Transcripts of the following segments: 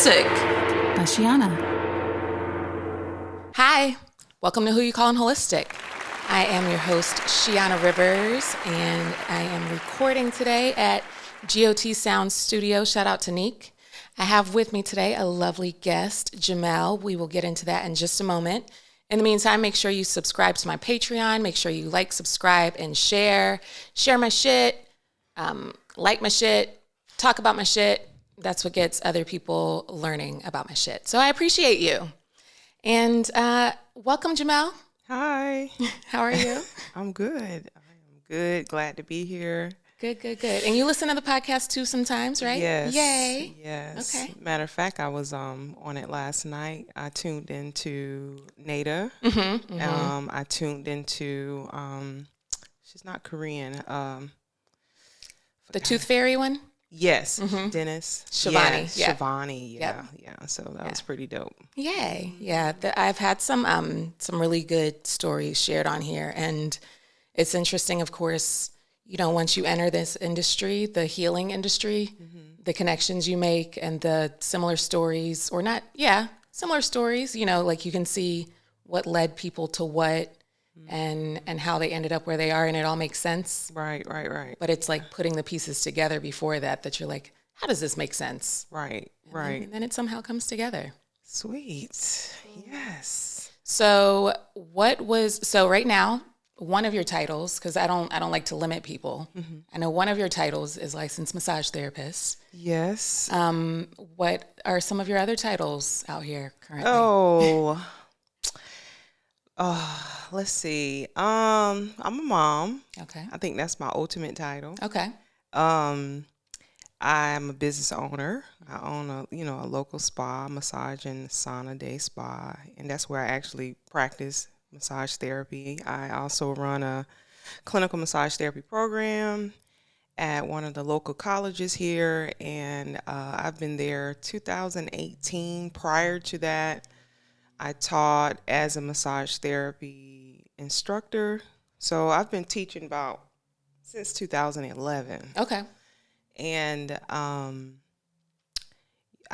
Holistic by Shiana. Hi, welcome to Who You Callin' Holistic. I am your host, Shiana Rivers, and I am recording today at GOT Sound Studio. Shout out to Neek. I have with me today a lovely guest, JaMel. We will get into that in just a moment. In the meantime, make sure you subscribe to my Patreon. Make sure you like, subscribe, and share. Share my shit, like my shit, talk about my shit. That's what gets other people learning about my shit. So I appreciate you. And welcome, JaMel. Hi. How are you? I'm good. I am good. Glad to be here. Good. And you listen to the podcast too sometimes, right? Yes. Yay. Yes. Okay. Matter of fact, I was on it last night. I tuned into Nada. I tuned into she's not Korean. The Tooth Fairy one? Yes. Dennis. Shivani. Yeah. Yeah. Shivani. Yeah. So that was pretty dope. Yay. Yeah. I've had some really good stories shared on here. And it's interesting, of course, you know, once you enter this industry, the healing industry, the connections you make and the similar stories similar stories, you know, like you can see what led people to what and how they ended up where they are, and it all makes sense. Right. But it's like putting the pieces together before that you're like, how does this make sense? Right. And then it somehow comes together. Sweet. Yes. So right now, one of your titles, because I don't like to limit people. I know one of your titles is licensed massage therapist. Yes. What are some of your other titles out here currently? Let's see. I'm a mom. Okay. I think that's my ultimate title. Okay. I'm a business owner. I own a local spa, massage and sauna day spa, and that's where I actually practice massage therapy. I also run a clinical massage therapy program at one of the local colleges here, and I've been there 2018. Prior to that, I taught as a massage therapy instructor. So I've been teaching since 2011. Okay. And I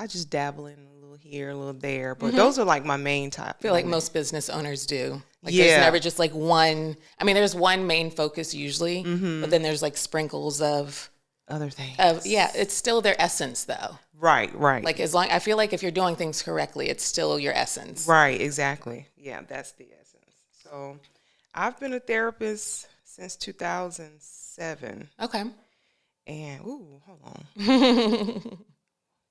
just dabble in a little here, a little there. But those are like my main type. I feel like most business owners do. Like there's never just like one. I mean, there's one main focus usually, but then there's like sprinkles of other things. It's still their essence though. Right. Like I feel like if you're doing things correctly, it's still your essence. Right, exactly. Yeah, that's the essence. So I've been a therapist since 2007. Okay. And, hold on.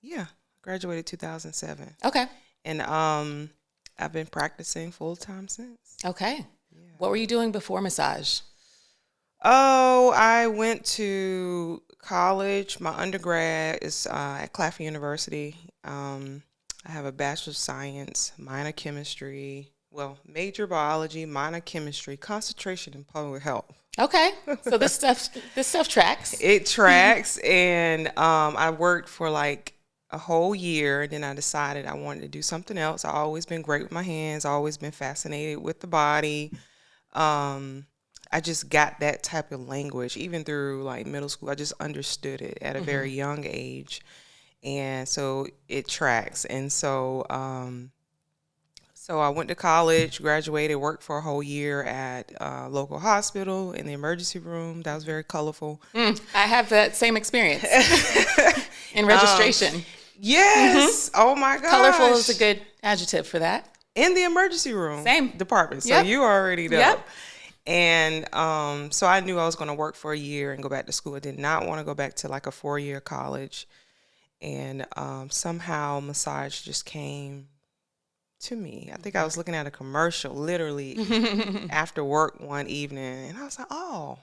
Yeah, graduated 2007. Okay. And I've been practicing full-time since. Okay. Yeah. What were you doing before massage? I went to college. My undergrad is at Claflin University. I have a Bachelor of Science, minor chemistry, major biology, minor chemistry, concentration in public health. Okay, so this stuff tracks. It tracks, and I worked for like a whole year, and then I decided I wanted to do something else. I've always been great with my hands, always been fascinated with the body. I just got that type of language, even through like middle school. I just understood it at a very young age, and so it tracks. And so I went to college, graduated, worked for a whole year at a local hospital in the emergency room. That was very colorful. I have that same experience in registration. Yes. Oh my gosh. Colorful is a good adjective for that. In the emergency room. Same department. So you already know. Yep. And so I knew I was going to work for a year and go back to school. I did not want to go back to like a 4-year college. And somehow massage just came to me. I think I was looking at a commercial literally after work one evening. And I was like, oh.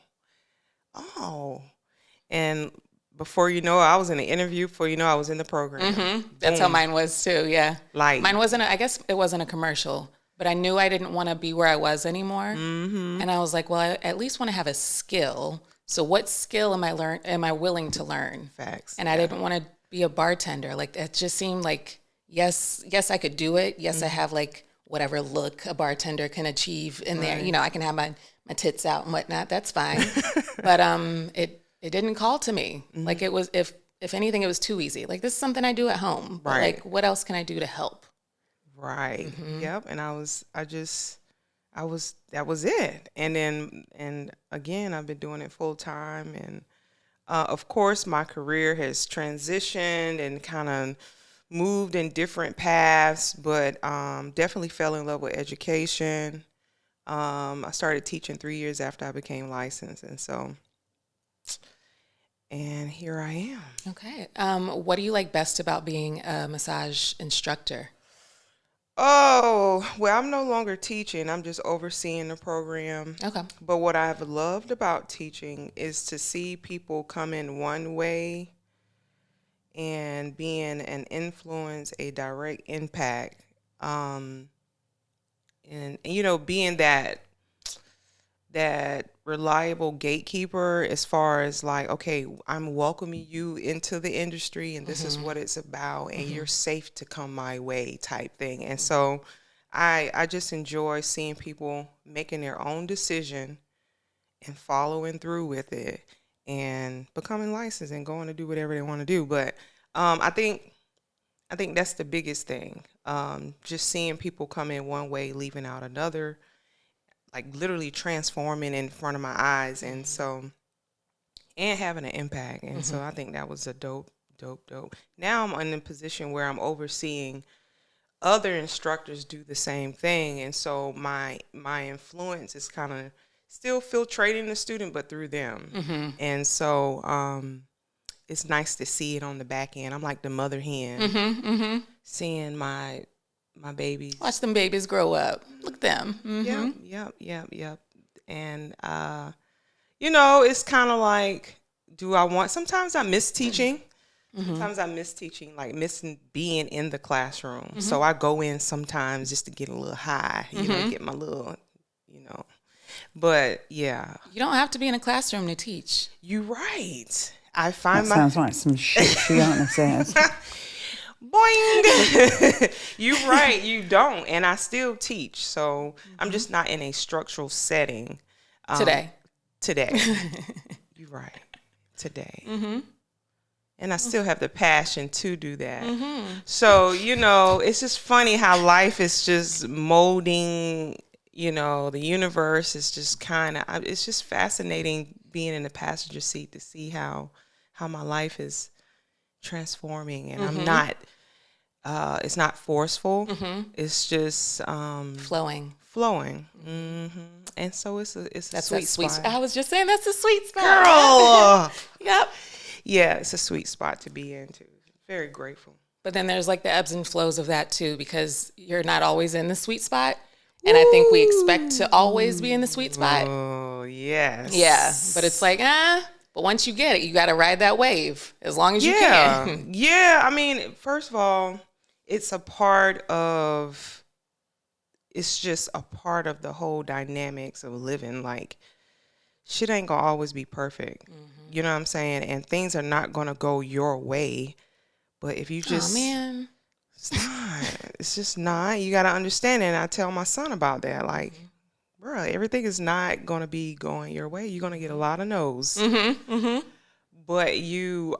And before you know it, I was in the interview. Before you know, I was in the program. That's how mine was too, yeah. Like mine wasn't, I guess it wasn't a commercial. But I knew I didn't want to be where I was anymore. And I was like, well, I at least want to have a skill. So what skill am I willing to learn? Facts. And I didn't want to be a bartender. Like it just seemed like, yes, I could do it. Yes, I have like whatever look a bartender can achieve in there. You know, I can have my tits out and whatnot. That's fine. But it didn't call to me. Like it was, if if anything, it was too easy. Like, this is something I do at home. But, Right. like, what else can I do to help? Right. Yep. And that was it. And again, I've been doing it full time. And of course, my career has transitioned and kind of moved in different paths, but definitely fell in love with education. I started teaching 3 years after I became licensed. And here I am. Okay. What do you like best about being a massage instructor? Oh, well, I'm no longer teaching. I'm just overseeing the program. Okay. But what I've loved about teaching is to see people come in one way and being an influence, a direct impact. And being that reliable gatekeeper as far as like, okay, I'm welcoming you into the industry and this is what it's about and you're safe to come my way type thing. And so I just enjoy seeing people making their own decision and following through with it and becoming licensed and going to do whatever they want to do. But I think that's the biggest thing. Just seeing people come in one way, leaving out another, like literally transforming in front of my eyes. And having an impact. And so I think that was a dope. Now I'm in a position where I'm overseeing other instructors do the same thing. And so my influence is kind of still filtrating the student, but through them. And so it's nice to see it on the back end. I'm like the mother hen, seeing my babies. Watch them babies grow up. Look at them. Yep. And, it's kind of like, sometimes I miss teaching. Sometimes I miss teaching, like missing being in the classroom. So I go in sometimes just to get a little high, get my little, But yeah. You don't have to be in a classroom to teach. You're right. I find sounds like some shit Shiana says. Boing! You're right. You don't. And I still teach. So I'm just not in a structural setting. Today. You're right. Today. And I still have the passion to do that. So, it's just funny how life is just molding, the universe is just it's just fascinating being in the passenger seat to see how my life is transforming. And I'm not, it's not forceful. It's just flowing. And so it's a That's sweet spot. I was just saying that's a sweet spot. Girl! Yep. Yeah, it's a sweet spot to be in, too. Very grateful. But then there's like the ebbs and flows of that, too, because you're not always in the sweet spot. And I think we expect to always be in the sweet spot. Oh, yes. Yeah. But it's like, but once you get it, you got to ride that wave as long as you can. Yeah. I mean, first of all, it's just a part of the whole dynamics of living. Like, shit ain't gonna always be perfect. You know what I'm saying? And things are not gonna go your way. But if you just, oh man, it's just not. You gotta understand it. And I tell my son about that. Like, bro, everything is not gonna be going your way. You're gonna get a lot of no's. But you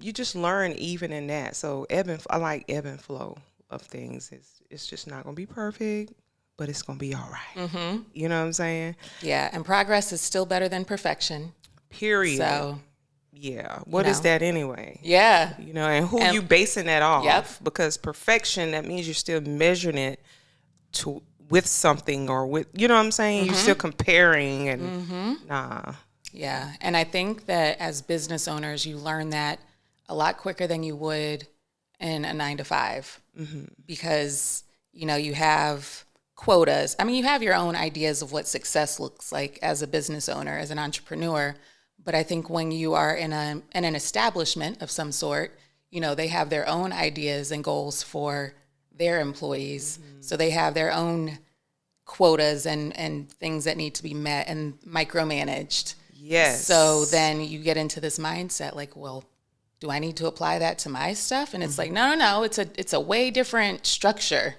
just learn even in that. So I like ebb and flow of things. It's just not gonna be perfect, but it's gonna be all right. You know what I'm saying? Yeah, and progress is still better than perfection. Period. So, yeah. What is that anyway? Yeah. And who you basing that off? Yep. Because perfection, that means you're still measuring it with something or with, you know what I'm saying? You're still comparing and nah. Yeah. And I think that as business owners, you learn that a lot quicker than you would in a 9-to-5 because, you have quotas. I mean, you have your own ideas of what success looks like as a business owner, as an entrepreneur. But I think when you are in an establishment of some sort, they have their own ideas and goals for their employees. So they have their own quotas and things that need to be met and micromanaged. Yes. So then you get into this mindset like, well, do I need to apply that to my stuff? And it's like, no. It's a way different structure.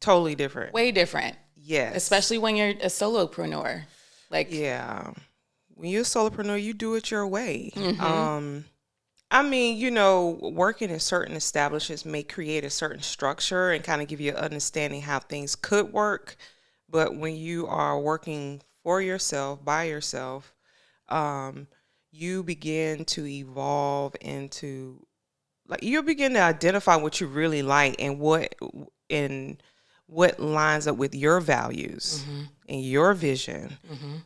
Totally different. Way different. Yes. Especially when you're a solopreneur. Like, yeah. When you're a solopreneur, you do it your way. I mean, working in certain establishments may create a certain structure and kind of give you an understanding how things could work. But when you are working for yourself, by yourself, um, you begin to evolve into, like, you begin to identify what you really like and what lines up with your values and your vision.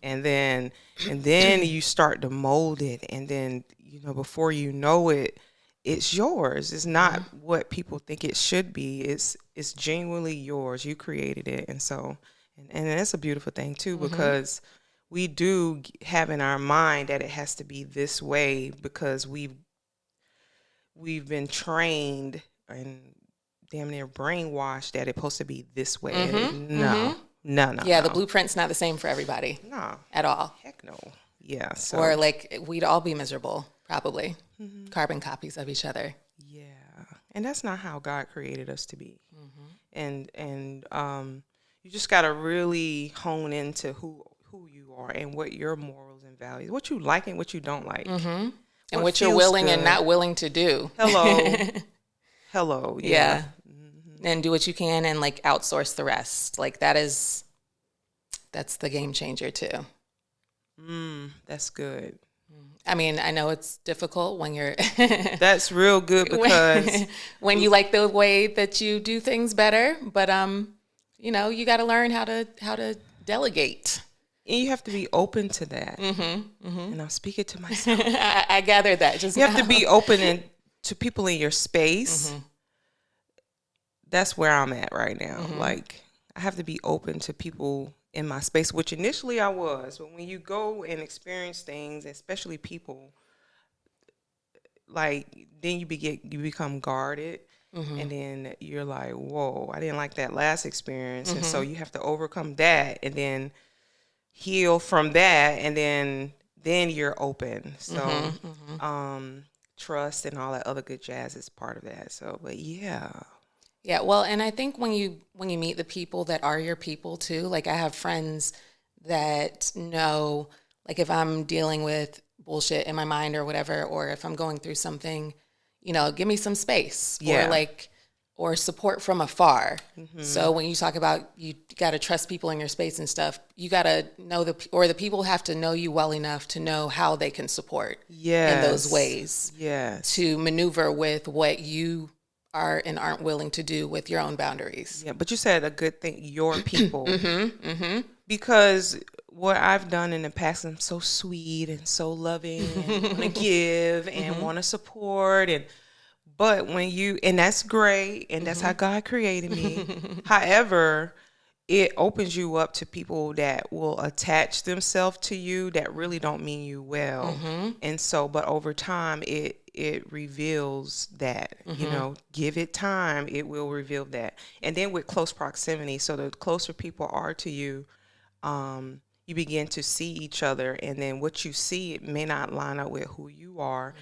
And then you start to mold it, and then before you know it, it's yours. It's not what people think it should be. It's genuinely yours. You created it. And so and that's a beautiful thing too, because we do have in our mind that it has to be this way because we've been trained and damn near brainwashed that it's supposed to be this way. No. Yeah, the no. blueprint's not the same for everybody. No. At all. Heck no. Yeah. So. Or like we'd all be miserable, probably. Carbon copies of each other. Yeah. And that's not how God created us to be. And you just got to really hone into who you are and what your morals and values, what you like and what you don't like. And what you're willing and not willing to do. Hello. Yeah. And do what you can and like outsource the rest. Like that's the game changer too. That's good. I mean, I know it's difficult when you're That's real good because when you like the way that you do things better, but you got to learn how to delegate. and you have to be open to that. And I'm speaking to myself. I gathered that just You have to be open to people in your space. That's where I'm at right now. Like, I have to be open to people in my space, which initially I was. But when you go and experience things, especially people, like, then you become guarded. And then you're like, whoa, I didn't like that last experience. And so you have to overcome that and then heal from that. And then you're open. So trust and all that other good jazz is part of that. So, but yeah. Yeah, well, and I think when you meet the people that are your people too, like I have friends that know, like if I'm dealing with bullshit in my mind or whatever, or if I'm going through something, give me some space or support from afar. So when you talk about you got to trust people in your space and stuff, you got to know the people have to know you well enough to know how they can support in those ways to maneuver with what you are and aren't willing to do with your own boundaries. Yeah, but you said a good thing, your people. Because what I've done in the past, I'm so sweet and so loving and want to give and want to support. But when and that's great, and that's how God created me. However, it opens you up to people that will attach themselves to you that really don't mean you well. And so, but over time, it reveals that, give it time, it will reveal that. And then with close proximity, so the closer people are to you, you begin to see each other, and then what you see, it may not line up with who you are.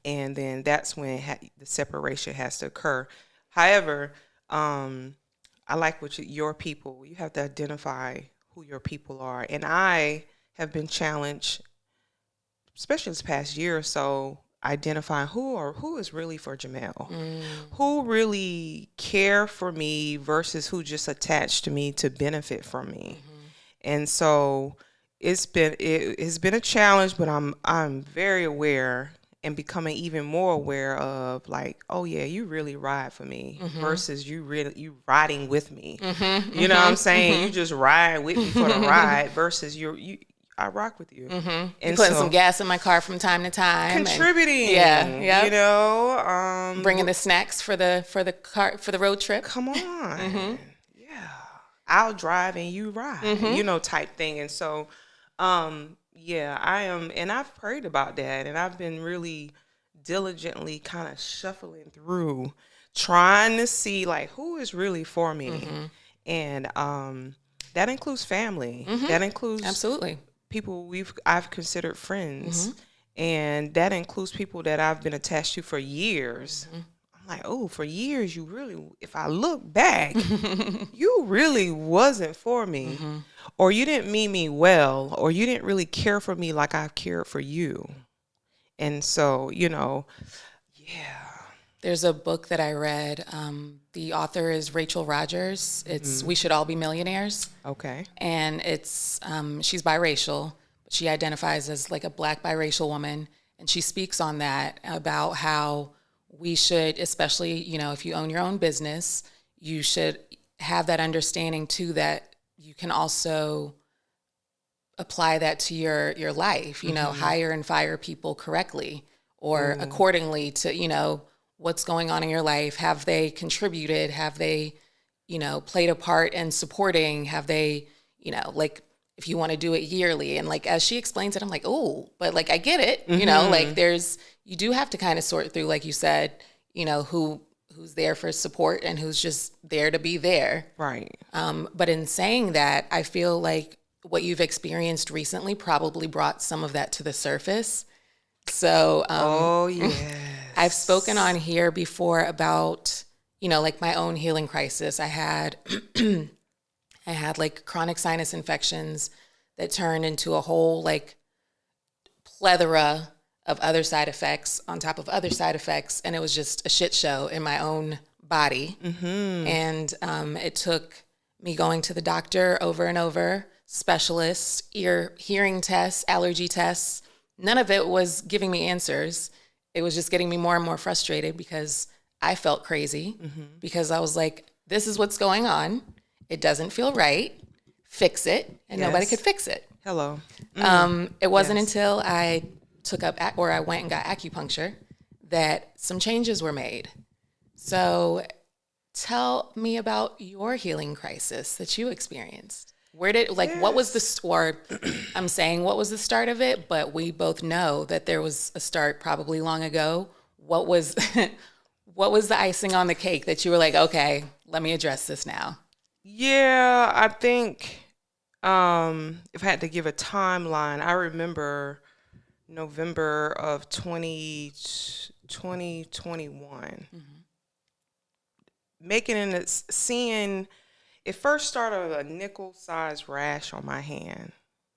And then that's when the separation has to occur. However, I like your people. You have to identify who your people are. And I have been challenged, especially this past year or so, identifying who is really for JaMel, who really care for me versus who just attached to me to benefit from me. And so it's been a challenge, but I'm very aware and becoming even more aware of, like, oh yeah, you really ride for me versus you riding with me. You know what I'm saying? You just ride with me for the ride versus I rock with you. And putting some gas in my car from time to time. Contributing. Bringing the snacks for the car, for the road trip. Come on. Yeah. I'll drive and you ride, type thing. And so, I am, and I've prayed about that, and I've been really diligently kind of shuffling through, trying to see, like, who is really for me. And that includes family. That includes absolutely people I've considered friends, and that includes people that I've been attached to for years. I'm like, oh, for years, you really, if I look back, you really wasn't for me, or you didn't mean me well, or you didn't really care for me like I've cared for you. And so, Yeah. There's a book that I read. The author is Rachel Rogers. It's We Should All Be Millionaires. Okay. And it's she's biracial. She identifies as like a Black biracial woman, and she speaks on that about how we should, especially, you know, if you own your own business, you should have that understanding too that you can also apply that to your life, you know, hire and fire people correctly or accordingly to, you know, what's going on in your life. Have they contributed? Have they, you know, played a part in supporting? Have they, you know, like if you want to do it yearly? And like, as she explains it, I'm like, oh, but like, I get it, you know, like you do have to kind of sort through, like you said, you know, who's there for support and who's just there to be there. Right. But in saying that, I feel like what you've experienced recently probably brought some of that to the surface. So, Oh, yes. I've spoken on here before about, you know, like my own healing crisis. I had like chronic sinus infections that turned into a whole like plethora of other side effects on top of other side effects. And it was just a shit show in my own body. And it took me going to the doctor over and over, specialists, hearing tests, allergy tests. None of it was giving me answers. It was just getting me more and more frustrated because I felt crazy because I was like, this is what's going on. It doesn't feel right. Fix it. And nobody could fix it. Hello. It wasn't until I took up or I went and got acupuncture that some changes were made. So tell me about your healing crisis that you experienced. Where did, like, what was or I'm saying what was the start of it, but we both know that there was a start probably long ago. What was, what was the icing on the cake that you were like, okay, let me address this now? Yeah, I think if I had to give a timeline, I remember November of 2021, seeing, it first started with a nickel-sized rash on my hand.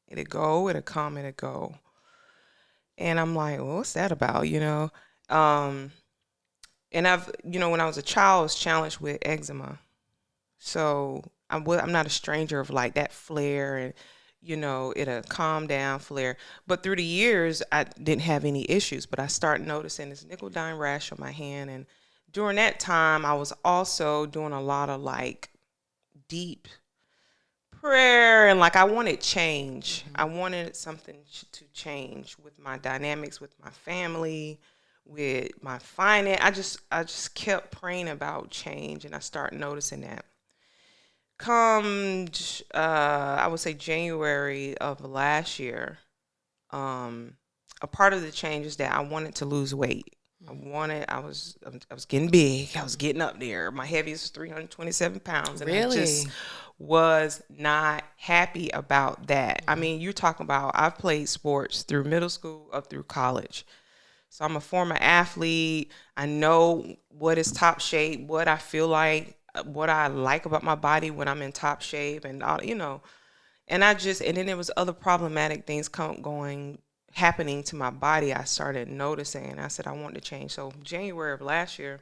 It'd go, it'd come, it'd go. And I'm like, well, what's that about, you know? And I've, you know, when I was a child, I was challenged with eczema. So I'm not a stranger of like that flare and, you know, it'll calm down, flare. But through the years, I didn't have any issues. But I started noticing this nickel dime rash on my hand. And during that time, I was also doing a lot of like deep prayer. And like I wanted change. I wanted something to change with my dynamics, with my family, with my finance. I just kept praying about change. And I started noticing that. Come, I would say January of last year, a part of the change is that I wanted to lose weight. I was getting big. I was getting up there. My heaviest was 327 pounds. And Really? I just was not happy about that. I mean, you're talking about, I've played sports through middle school up through college. So I'm a former athlete. I know what is top shape, what I feel like, what I like about my body when I'm in top shape and all, you know, and then there was other problematic things happening to my body. I started noticing and I said, I want to change. So January of last year,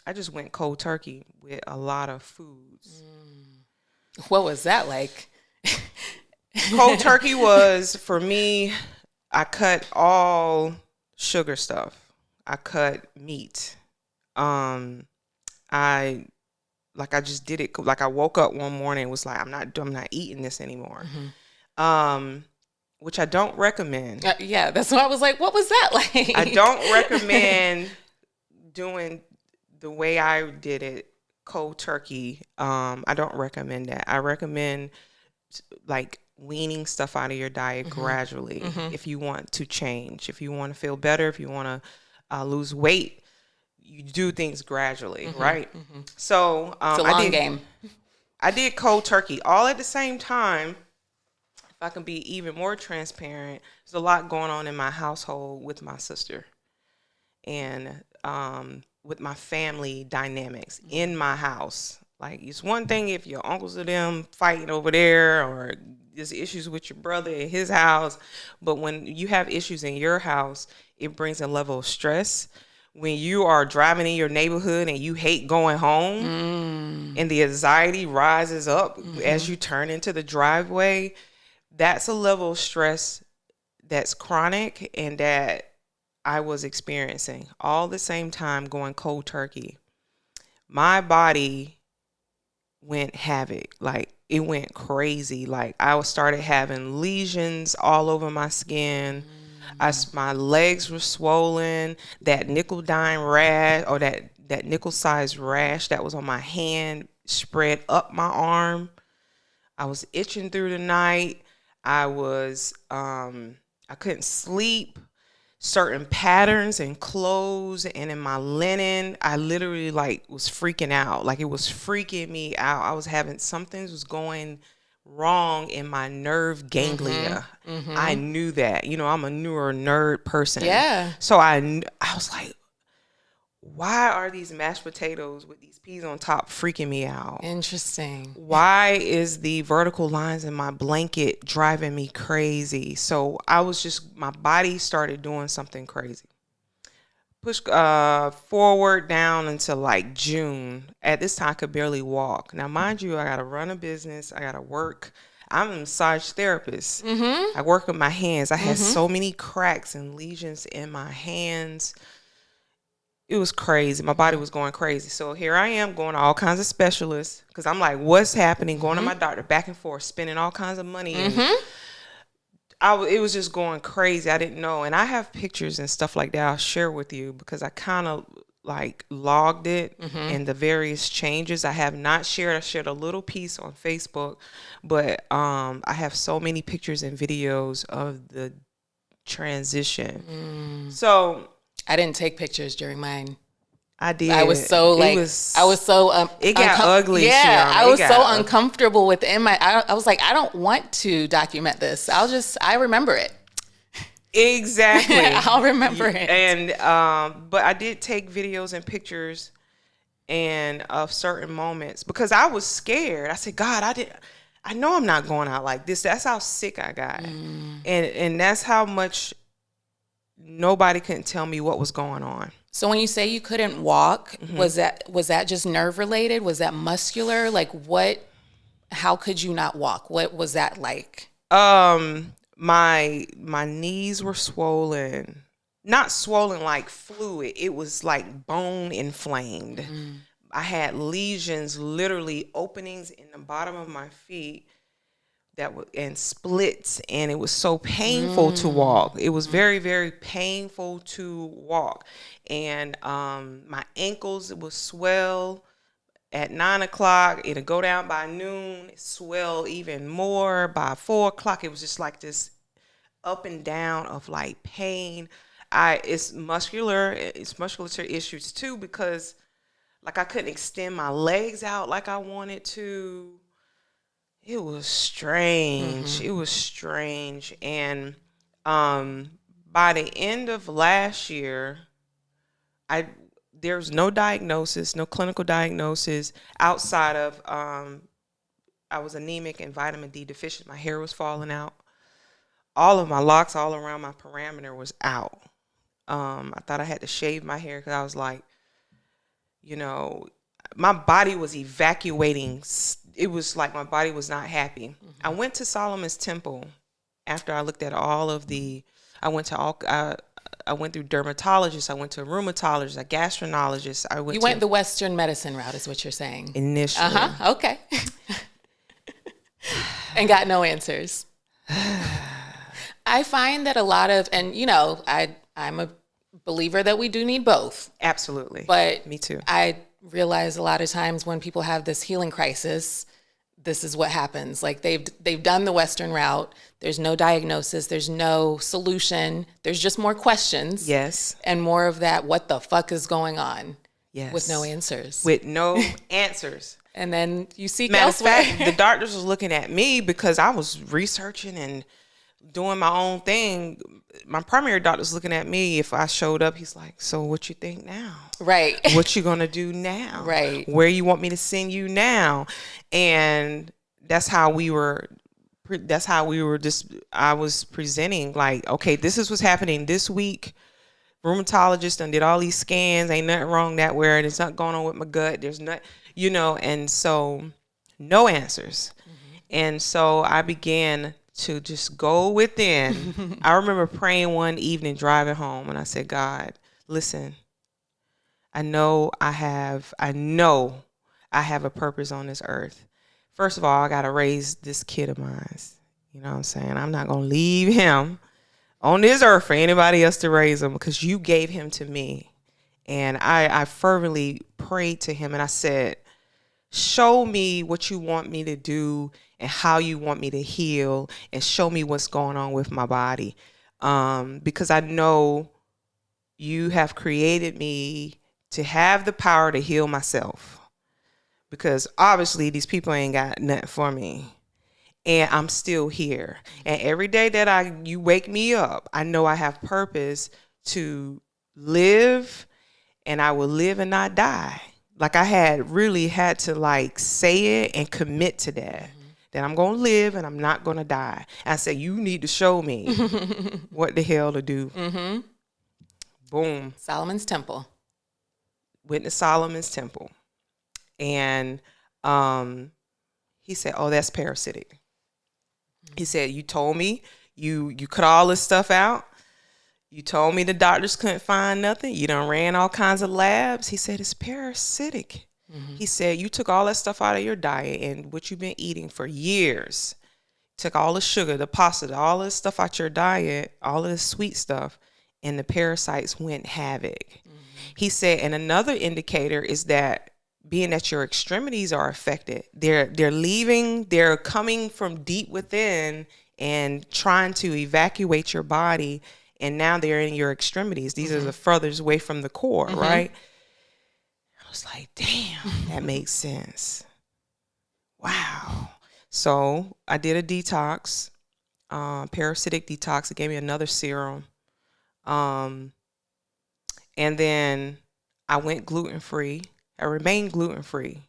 I just went cold turkey with a lot of foods. What was that like? Cold turkey was, for me, I cut all sugar stuff. I cut meat. I just did it. Like I woke up one morning and was like, I'm not eating this anymore. Which I don't recommend. Yeah, that's why I was like, what was that like? I don't recommend doing the way I did it, cold turkey. I don't recommend that. I recommend like weaning stuff out of your diet gradually if you want to change, if you want to feel better, if you want to lose weight. You do things gradually, right? So It's a long game. I did cold turkey all at the same time. If I can be even more transparent, there's a lot going on in my household with my sister and with my family dynamics in my house. Like, it's one thing if your uncles or them fighting over there, or there's issues with your brother in his house, but when you have issues in your house, it brings a level of stress, when you are driving in your neighborhood and you hate going home and the anxiety rises up as you turn into the driveway, that's a level of stress that's chronic and that I was experiencing all the same time going cold turkey. My body went havoc. Like, it went crazy. Like, I started having lesions all over my skin. My legs were swollen. That nickel dime rash, or that nickel sized rash that was on my hand, spread up my arm. I was itching through the night. I couldn't sleep. Certain patterns in clothes and in my linen, I literally was freaking out. Like, it was freaking me out. I was having, something was going wrong in my nerve ganglia. I knew that. I'm a neuro nerd person. Yeah. So I was like, why are these mashed potatoes with these peas on top freaking me out? Interesting. Why is the vertical lines in my blanket driving me crazy? So my body started doing something crazy. Push forward down until June. At this time, I could barely walk. Now, mind you, I got to run a business. I got to work. I'm a massage therapist. I work with my hands. I had so many cracks and lesions in my hands. It was crazy. My body was going crazy. So here I am going to all kinds of specialists because I'm like, what's happening? Going to my doctor back and forth, spending all kinds of money. And it was just going crazy. I didn't know. And I have pictures and stuff like that I'll share with you because I kind of logged it and the various changes. I have not shared. I shared a little piece on Facebook, but I have so many pictures and videos of the transition. So I didn't take pictures during mine. I did. I was so it got ugly. Yeah, Shiana. I was so uncomfortable within I was like, I don't want to document this. I remember it. Exactly. I'll remember it. And but I did take videos and pictures and of certain moments because I was scared. I said, God, I know I'm not going out like this. That's how sick I got. And that's how much nobody couldn't tell me what was going on. So when you say you couldn't walk, was that just nerve related? Was that muscular? How could you not walk? What was that like? My knees were swollen. Not swollen like fluid. It was like bone inflamed. I had lesions, literally openings in the bottom of my feet and splits, and it was so painful to walk. It was very, very painful to walk. And my ankles would swell at 9 o'clock. It'd go down by noon, swell even more. By 4 o'clock, it was just like this up and down of pain. It's musculature issues too, because I couldn't extend my legs out like I wanted to. It was strange. It was strange. And by the end of last year, there's no diagnosis, no clinical diagnosis outside of I was anemic and vitamin D deficient. My hair was falling out. All of my locks all around my perimeter was out. I thought I had to shave my hair because I was like, my body was evacuating. It was like my body was not happy. I went to Solomon's Temple after I looked at all of I went through dermatologists. I went to a rheumatologist, a gastroenterologist. You went the Western medicine route is what you're saying. Initially. Okay. And got no answers. I find that a lot of, and I'm a believer that we do need both. Absolutely. But me too. I realize a lot of times when people have this healing crisis, this is what happens. They've done the Western route. There's no diagnosis. There's no solution. There's just more questions. Yes. And more of that, what the fuck is going on? Yes. With no answers. With no answers. And then you seek Matter elsewhere. of fact, the doctors was looking at me because I was researching and doing my own thing. My primary doctor's looking at me. If I showed up, he's like, so what you think now? Right. What you gonna do now? Right. Where you want me to send you now? And that's how we were just, I was presenting okay, this is what's happening this week. rheumatologist and did all these scans. Ain't nothing wrong that where there's nothing going on with my gut. There's not, and so no answers. And so I began to just go within. I remember praying one evening driving home, and I said, God, listen, I know I have a purpose on this earth. First of all, I got to raise this kid of mine. You know what I'm saying? I'm not going to leave him on this earth for anybody else to raise him because you gave him to me. And I fervently prayed to him and I said, show me what you want me to do and how you want me to heal and show me what's going on with my body. Because I know you have created me to have the power to heal myself. Because obviously these people ain't got nothing for me. And I'm still here. And every day that you wake me up, I know I have purpose to live, and I will live and not die. Like I had to like say it and commit to that. That I'm going to live and I'm not going to die. I said, you need to show me what the hell to do. Boom. Solomon's Temple. Went to Solomon's Temple. And he said, oh, that's parasitic. He said, you told me you cut all this stuff out. You told me the doctors couldn't find nothing. You done ran all kinds of labs. He said, it's parasitic. He said, you took all that stuff out of your diet and what you've been eating for years. Took all the sugar, the pasta, all this stuff out your diet, all of the sweet stuff, and the parasites went havoc. He said, and another indicator is that being that your extremities are affected, they're coming from deep within and trying to evacuate your body. And now they're in your extremities. These are the furthest away from the core, right? I was like, damn, that makes sense. Wow. So I did a detox, parasitic detox. It gave me another serum. And then I went gluten-free. I remained gluten-free.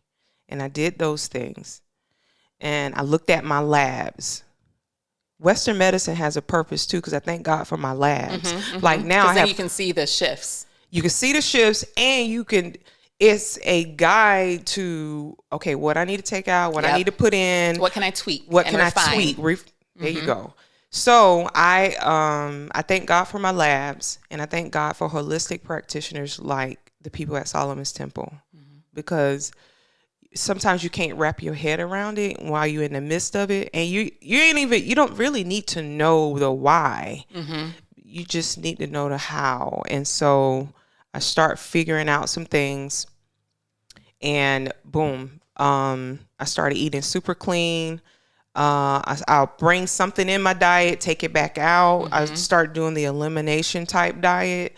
And I did those things. And I looked at my labs. Western medicine has a purpose too, because I thank God for my labs. Like now then you can see the shifts. You can see the shifts, and it's a guide to, okay, what I need to take out, what I need to put in. What can I tweak? What can refine? I tweak? There you go. So I thank God for my labs, and I thank God for holistic practitioners like the people at Solomon's Temple, because sometimes you can't wrap your head around it while you're in the midst of it. And you don't really need to know the why. You just need to know the how. And so I start figuring out some things, and boom, I started eating super clean. I'll bring something in my diet, take it back out. I start doing the elimination type diet.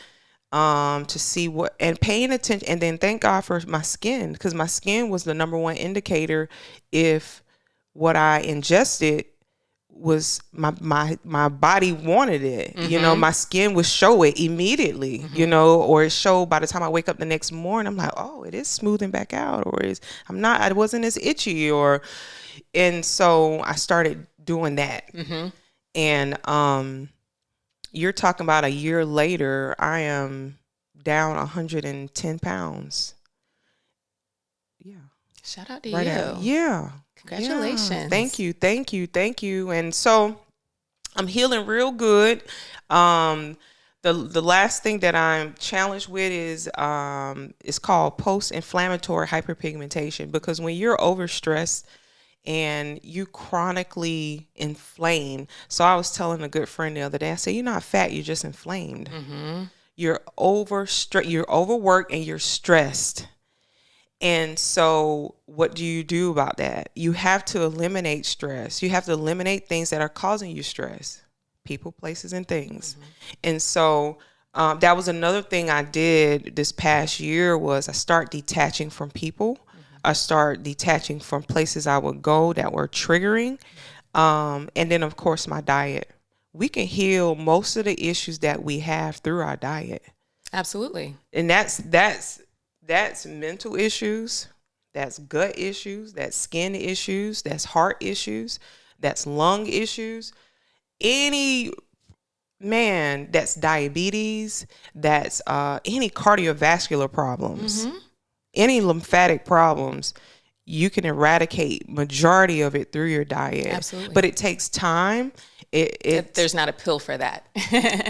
To see what, and paying attention, and then thank God for my skin, because my skin was the number one indicator if what I ingested was my body wanted it. My skin would show it immediately, or it showed by the time I wake up the next morning. I'm like, oh, it is smoothing back out, or I wasn't as itchy, and so I started doing that. And you're talking about a year later, I am down 110 pounds. Yeah. Shout out to you. Yeah. Congratulations. Yeah. Thank you. And so I'm healing real good. The last thing that I'm challenged with is it's called post-inflammatory hyperpigmentation, because when you're overstressed and you chronically inflame. So I was telling a good friend the other day, I said, you're not fat, you're just inflamed. You're overworked and you're stressed. And so what do you do about that? You have to eliminate stress. You have to eliminate things that are causing you stress. People, places, and things. And so that was another thing I did this past year was I start detaching from people. I start detaching from places I would go that were triggering. And then, of course, my diet. We can heal most of the issues that we have through our diet. Absolutely. And that's mental issues. That's gut issues. That's skin issues. That's heart issues. That's lung issues. Any man, that's diabetes, that's any cardiovascular problems, any lymphatic problems, you can eradicate majority of it through your diet. Absolutely. But it takes time. There's not a pill for that.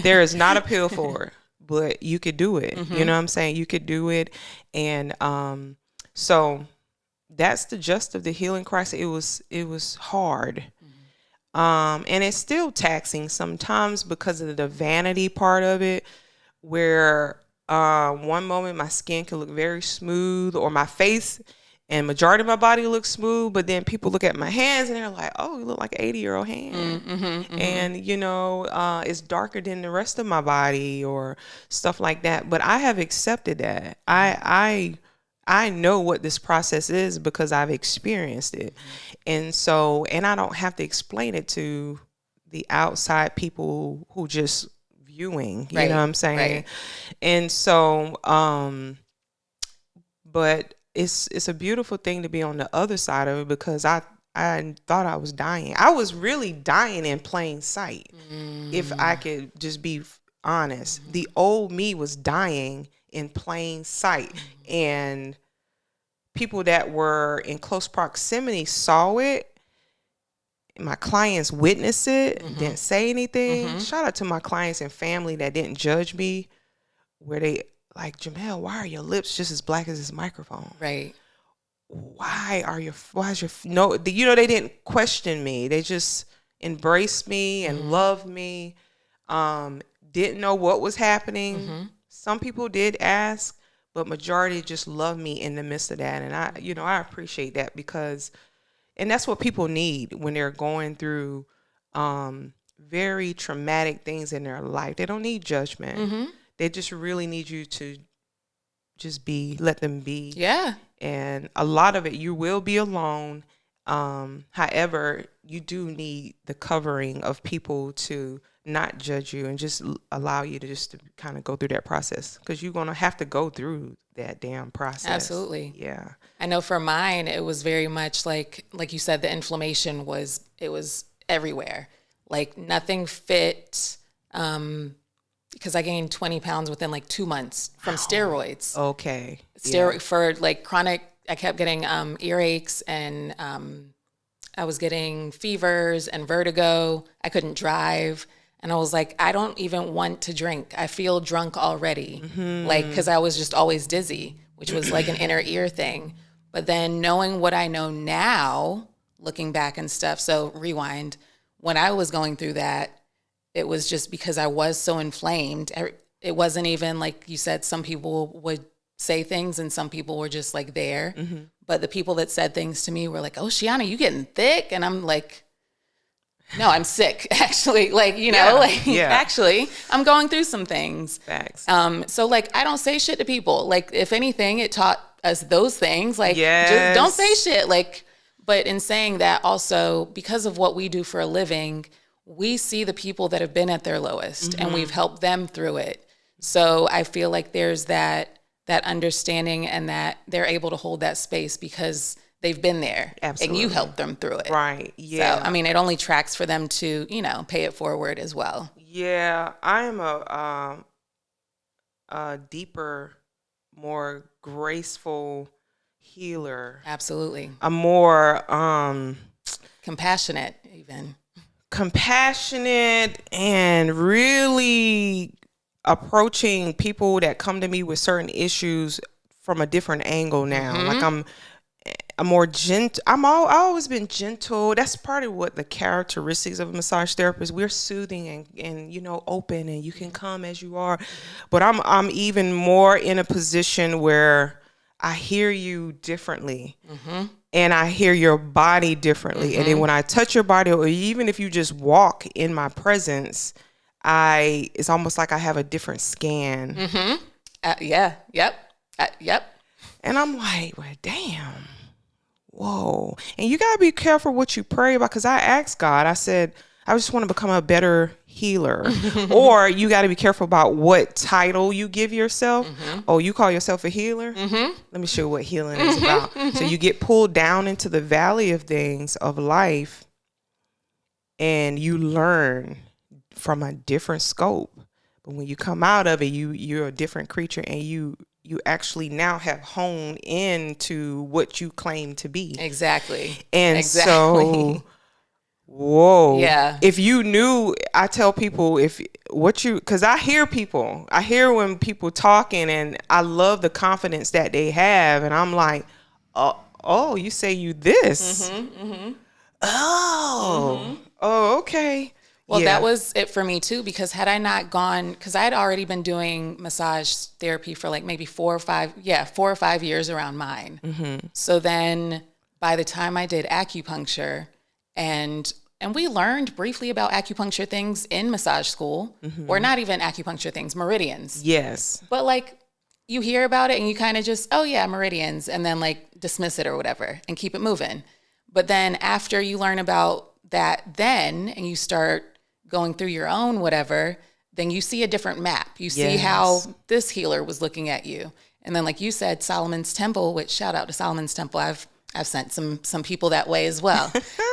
There is not a pill for it, but you could do it. You know what I'm saying? You could do it. And so that's the gist of the healing crisis. It was hard. And it's still taxing sometimes because of the vanity part of it, where one moment my skin can look very smooth, or my face and majority of my body looks smooth, but then people look at my hands and they're like, oh, you look like an 80-year-old hand. And, it's darker than the rest of my body or stuff like that. But I have accepted that. I know what this process is because I've experienced it. And so, and I don't have to explain it to the outside people who just viewing, you know what I'm saying? Right. And so, but it's a beautiful thing to be on the other side of it, because I thought I was dying. I was really dying in plain sight. If I could just be honest, the old me was dying in plain sight. And people that were in close proximity saw it. My clients witnessed it, didn't say anything. Shout out to my clients and family that didn't judge me, where they like, JaMel, why are your lips just as black as this microphone? Right. Why is your, no, they didn't question me. They just embraced me and loved me. Didn't know what was happening. Some people did ask, but majority just loved me in the midst of that. And I appreciate that, because, and that's what people need when they're going through very traumatic things in their life. They don't need judgment. They just really need you to just let them be. Yeah. And a lot of it, you will be alone. However, you do need the covering of people to not judge you and just allow you to just kind of go through that process, because you're going to have to go through that damn process. Absolutely. Yeah. I know for mine, it was very much like you said, the inflammation was everywhere. Like nothing fit. Because I gained 20 pounds within like 2 months from steroids. Okay. For like chronic, I kept getting earaches, and I was getting fevers and vertigo. I couldn't drive. And I was like, I don't even want to drink. I feel drunk already. Like, because I was just always dizzy, which was like an inner ear thing. But then knowing what I know now, looking back and stuff, so rewind, when I was going through that, it was just because I was so inflamed. It wasn't even like you said, some people would say things and some people were just like there. But the people that said things to me were like, oh, Shiana, you getting thick? And I'm like, no, I'm sick, actually. Like, actually, I'm going through some things. Facts. So like, I don't say shit to people. Like, if anything, it taught us those things. Like, just don't say shit. Like, but in saying that also, because of what we do for a living, we see the people that have been at their lowest and we've helped them through it. So I feel like there's that understanding, and that they're able to hold that space because they've been there. Absolutely. And you helped them through it. Right. Yeah. So, I mean, it only tracks for them to, pay it forward as well. Yeah. I am a deeper, more graceful healer. Absolutely. A more compassionate even. Compassionate, and really approaching people that come to me with certain issues from a different angle now. Like I'm more gentle. I've always been gentle. That's part of what the characteristics of a massage therapist. We're soothing and open, and you can come as you are. But I'm even more in a position where I hear you differently. And I hear your body differently. And then when I touch your body, or even if you just walk in my presence, it's almost like I have a different scan. Yeah. Yep. Yep. And I'm like, well, damn. Whoa. And you got to be careful what you pray about, because I asked God, I said, I just want to become a better healer. Or you got to be careful about what title you give yourself. Oh, you call yourself a healer? Let me show you what healing is about. So you get pulled down into the valley of things of life, and you learn from a different scope. But when you come out of it, you're a different creature, and you actually now have honed into what you claim to be. Exactly. And exactly. so, whoa. Yeah. If you knew, I tell people, because I hear when people talking, and I love the confidence that they have. And I'm like, oh, you say you this. Oh, okay. Well, Yeah. that was it for me too, because had I not gone, because I had already been doing massage therapy for like maybe 4 or 5 years around mine. So then by the time I did acupuncture, and we learned briefly about acupuncture things in massage school, or not even acupuncture things, meridians. Yes. But like you hear about it and you kind of just, oh yeah, meridians, and then like dismiss it or whatever and keep it moving. But then after you learn about that and you start going through your own whatever, then you see a different map. You see how this healer was looking at you. And then like you said, Solomon's Temple, which shout out to Solomon's Temple. I've sent some people that way as well.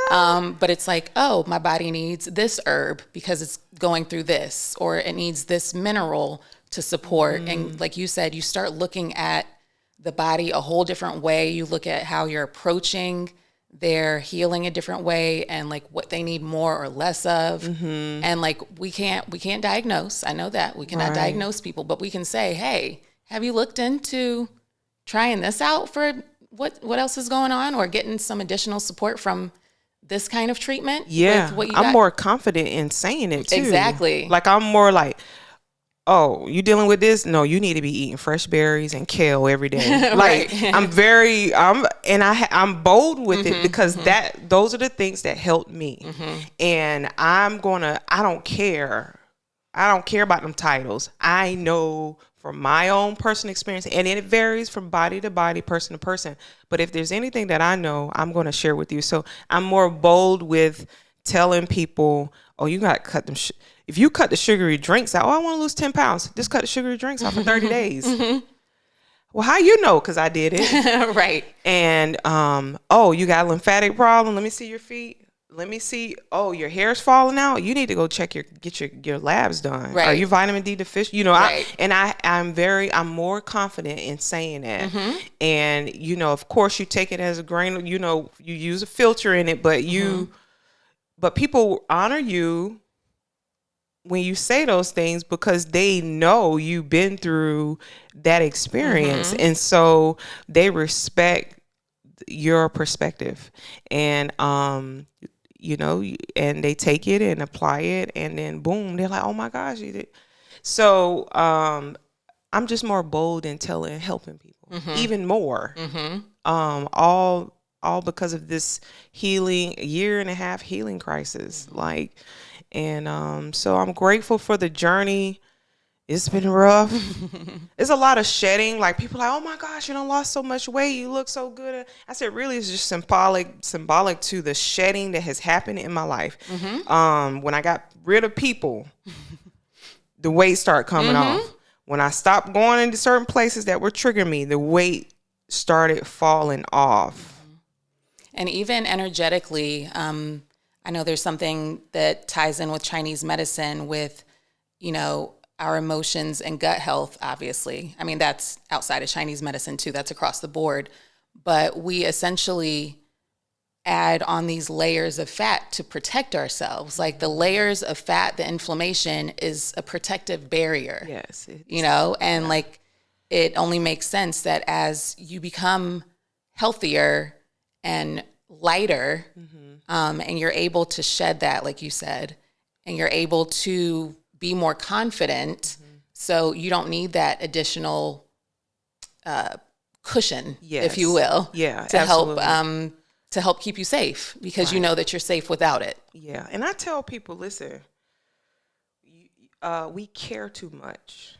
But it's like, oh, my body needs this herb because it's going through this, or it needs this mineral to support. And like you said, you start looking at the body a whole different way. You look at how you're approaching their healing a different way, and like what they need more or less of. And like we can't diagnose. I know that we cannot diagnose people, but we can say, hey, have you looked into trying this out for what else is going on, or getting some additional support from this kind of treatment? Yeah. With what you I'm got? more confident in saying it too. Exactly. Like I'm more like, oh, you dealing with this? No, you need to be eating fresh berries and kale every day. Like I'm bold with it, because those are the things that helped me. And I don't care about them titles. I know from my own personal experience, and it varies from body to body, person to person. But if there's anything that I know, I'm going to share with you. So I'm more bold with telling people, oh, you got to cut them. If you cut the sugary drinks out, oh, I want to lose 10 pounds. Just cut the sugary drinks out for 30 days. Well, how you know? Because I did it. Right. And, oh, you got a lymphatic problem. Let me see your feet. Let me see. Oh, your hair's falling out. You need to go get your labs done. Right. Are you vitamin D deficient? You know, Right. I'm more confident in saying that. And, you know, of course you take it as a grain, you know, you use a filter in it, but but people honor you when you say those things, because they know you've been through that experience. And so they respect your perspective. And, you know, and they take it and apply it, and then boom, they're like, oh my gosh, you did. So I'm just more bold in helping people even more. All because of this year and a half healing crisis. Like, and so I'm grateful for the journey. It's been rough. It's a lot of shedding. Like, people are like, oh my gosh, you done lost so much weight. You look so good. I said, really, it's just symbolic to the shedding that has happened in my life. When I got rid of people, the weight started coming off. When I stopped going into certain places that were triggering me, the weight started falling off. And even energetically, I know there's something that ties in with Chinese medicine with, you know, our emotions and gut health, obviously. I mean, that's outside of Chinese medicine too. That's across the board. But we essentially add on these layers of fat to protect ourselves. Like the layers of fat, the inflammation is a protective barrier. Yes. You know, and like it only makes sense that as you become healthier and lighter, and you're able to shed that, like you said, and you're able to be more confident, so you don't need that additional cushion, if you will, to help keep you safe, because you know that you're safe without it. Yeah, and I tell people, listen, we care too much.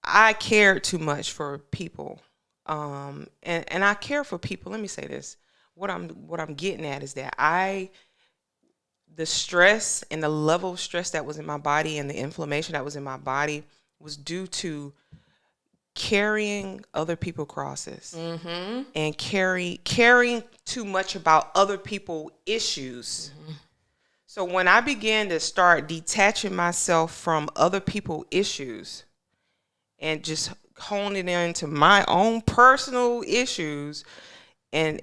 I care too much for people, and I care for people. Let me say this: what I'm getting at is that the stress and the level of stress that was in my body and the inflammation that was in my body was due to carrying other people's crosses and caring too much about other people's issues. So when I began to start detaching myself from other people's issues and just honing into my own personal issues, and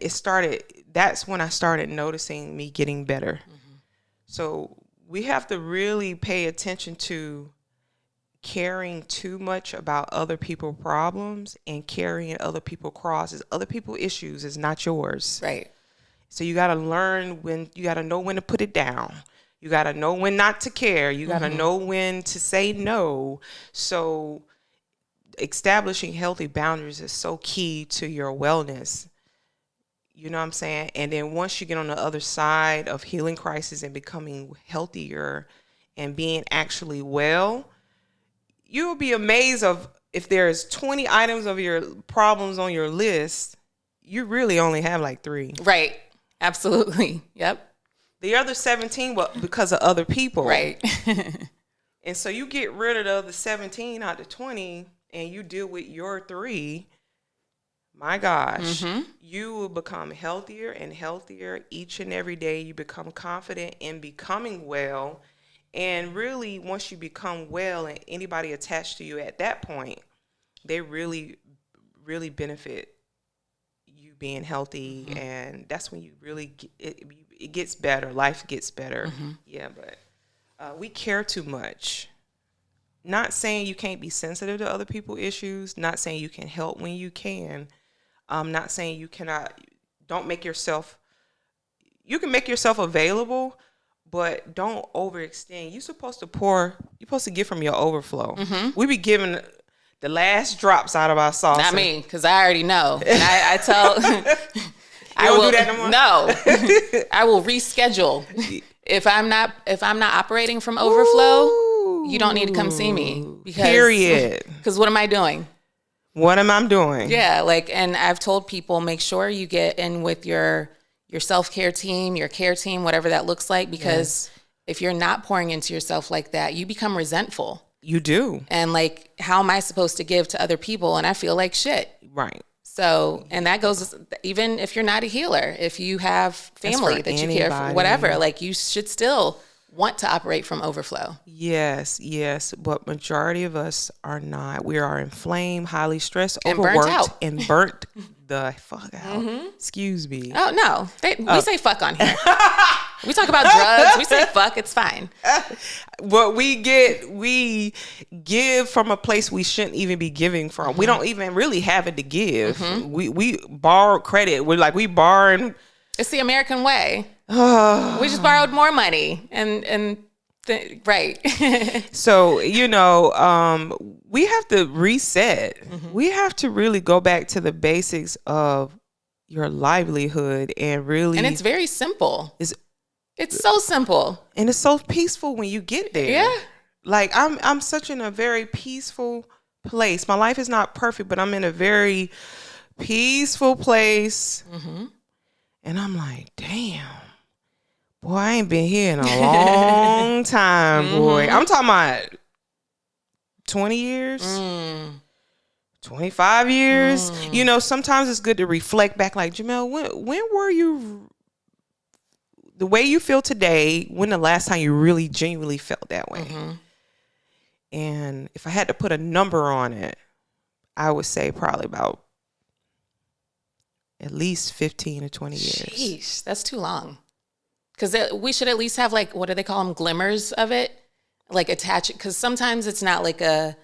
that's when I started noticing me getting better. So we have to really pay attention to caring too much about other people's problems and carrying other people's crosses. Other people's issues is not yours. Right. So you got to you got to know when to put it down. You got to know when not to care. You got to know when to say no. So establishing healthy boundaries is so key to your wellness. You know what I'm saying? And then once you get on the other side of healing crisis and becoming healthier and being actually well, you'll be amazed of if there's 20 items of your problems on your list, you really only have like 3. Right. Absolutely. Yep. The other 17 were because of other people. Right. And so you get rid of the other 17 out of 20 and you deal with your 3. My gosh, you will become healthier and healthier each and every day. You become confident in becoming well. And really, once you become well and anybody attached to you at that point, they really, really benefit you being healthy. And that's when you really, it gets better. Life gets better. Yeah, but we care too much. Not saying you can't be sensitive to other people's issues. Not saying you can help when you can. Not saying you cannot, don't make yourself, you can make yourself available, but don't overextend. You're supposed to give from your overflow. We be giving the last drops out of our sauce. Not me, because I already know. And I tell, I will do that no more? No, I will reschedule. If I'm not operating from overflow, you don't need to come see me. Period. Because what am I doing? What am I doing? Yeah, and I've told people, make sure you get in with your self-care team, your care team, whatever that looks like, because if you're not pouring into yourself like that, you become resentful. You do. And how am I supposed to give to other people? And I feel like shit. Right. So, and that goes even if you're not a healer, if you have family that you care for, whatever, you should still want to operate from overflow. Yes, but majority of us are not. We are inflamed, highly stressed, and overworked, burnt out. and burnt the fuck out. Excuse me. Oh no, we say fuck on here. We talk about drugs. We say fuck. It's fine. What we give from a place we shouldn't even be giving from. We don't even really have it to give. We borrow credit. We borrowing. It's the American way. We just borrowed more money right. So, we have to reset. We have to really go back to the basics of your livelihood and it's very simple. It's so simple. And it's so peaceful when you get there. Yeah. I'm such in a very peaceful place. My life is not perfect, but I'm in a very peaceful place. And I'm like, damn. Boy, I ain't been here in a long time, boy. I'm talking about 20 years, 25 years. Sometimes it's good to reflect back like, JaMel, when were you, the way you feel today, when the last time you really genuinely felt that way? And if I had to put a number on it, I would say probably about at least 15 to 20 years. Sheesh, that's too long. Because we should at least have what do they call them, glimmers of it, attach it. Because sometimes it's not a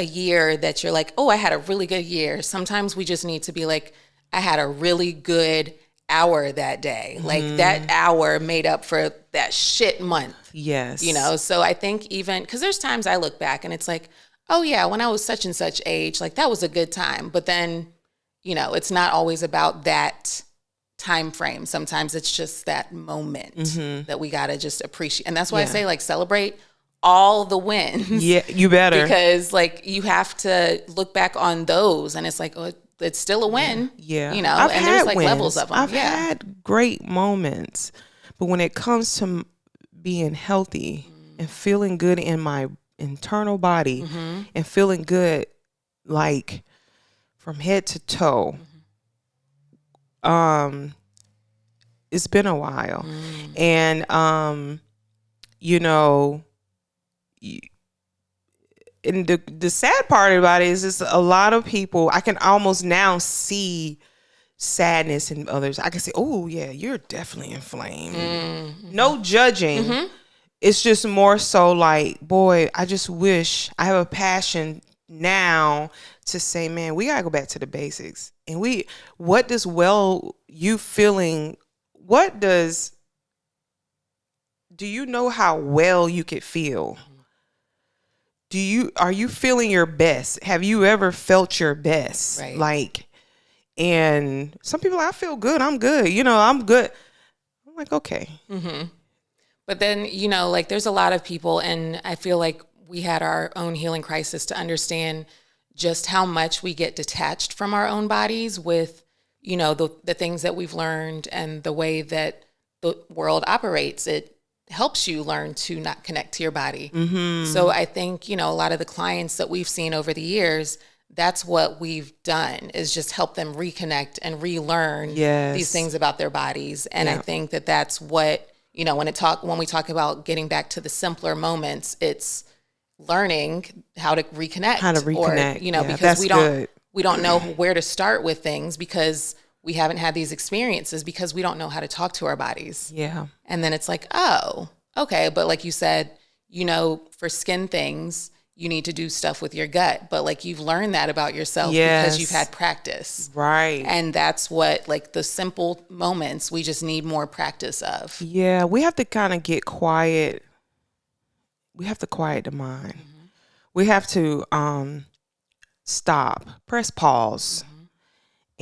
year that you're like, oh, I had a really good year. Sometimes we just need to be like, I had a really good hour that day. That hour made up for that shit month. Yes. So I think even, because there's times I look back and it's like, oh yeah, when I was such and such age, that was a good time. But then, it's not always about that time frame. Sometimes it's just that moment that we gotta just appreciate, and that's why I say celebrate all the wins. Yeah, you better, because you have to look back on those, and it's oh, it's still a win. Yeah, and there's there's levels of them. I've had great moments, but when it comes to being healthy and feeling good in my internal body and feeling good from head to toe. It's been a while. And you know, and the sad part about it is just a lot of people, I can almost now see sadness in others. I can say, oh yeah, you're definitely inflamed. Mm-hmm. No judging. Mm-hmm. It's just more so like, boy, I just wish I have a passion now to say, man, we gotta go back to the basics. And what does you feeling, do you know how well you could feel? Are you feeling your best? Have you ever felt your best? Right. Like, and some people, I feel good. I'm good. I'm good. I'm like, okay. Mm-hmm. But then, like there's a lot of people, and I feel like we had our own healing crisis to understand just how much we get detached from our own bodies with, the things that we've learned and the way that the world operates. It helps you learn to not connect to your body. Mm-hmm. So I think, a lot of the clients that we've seen over the years, that's what we've done is just help them reconnect and relearn these things about their bodies. And I think that that's what, when we talk about getting back to the simpler moments, it's learning how to reconnect. Or, because we don't know where to start with things because we haven't had these experiences because we don't know how to talk to our bodies. Yeah. And then it's like, oh, okay. But like you said, for skin things, you need to do stuff with your gut. But like you've learned that about yourself because you've had practice. Right. And that's what, like the simple moments we just need more practice of. Yeah. We have to kind of get quiet. We have to quiet the mind. Mm-hmm. We have to stop, press pause. Mm-hmm.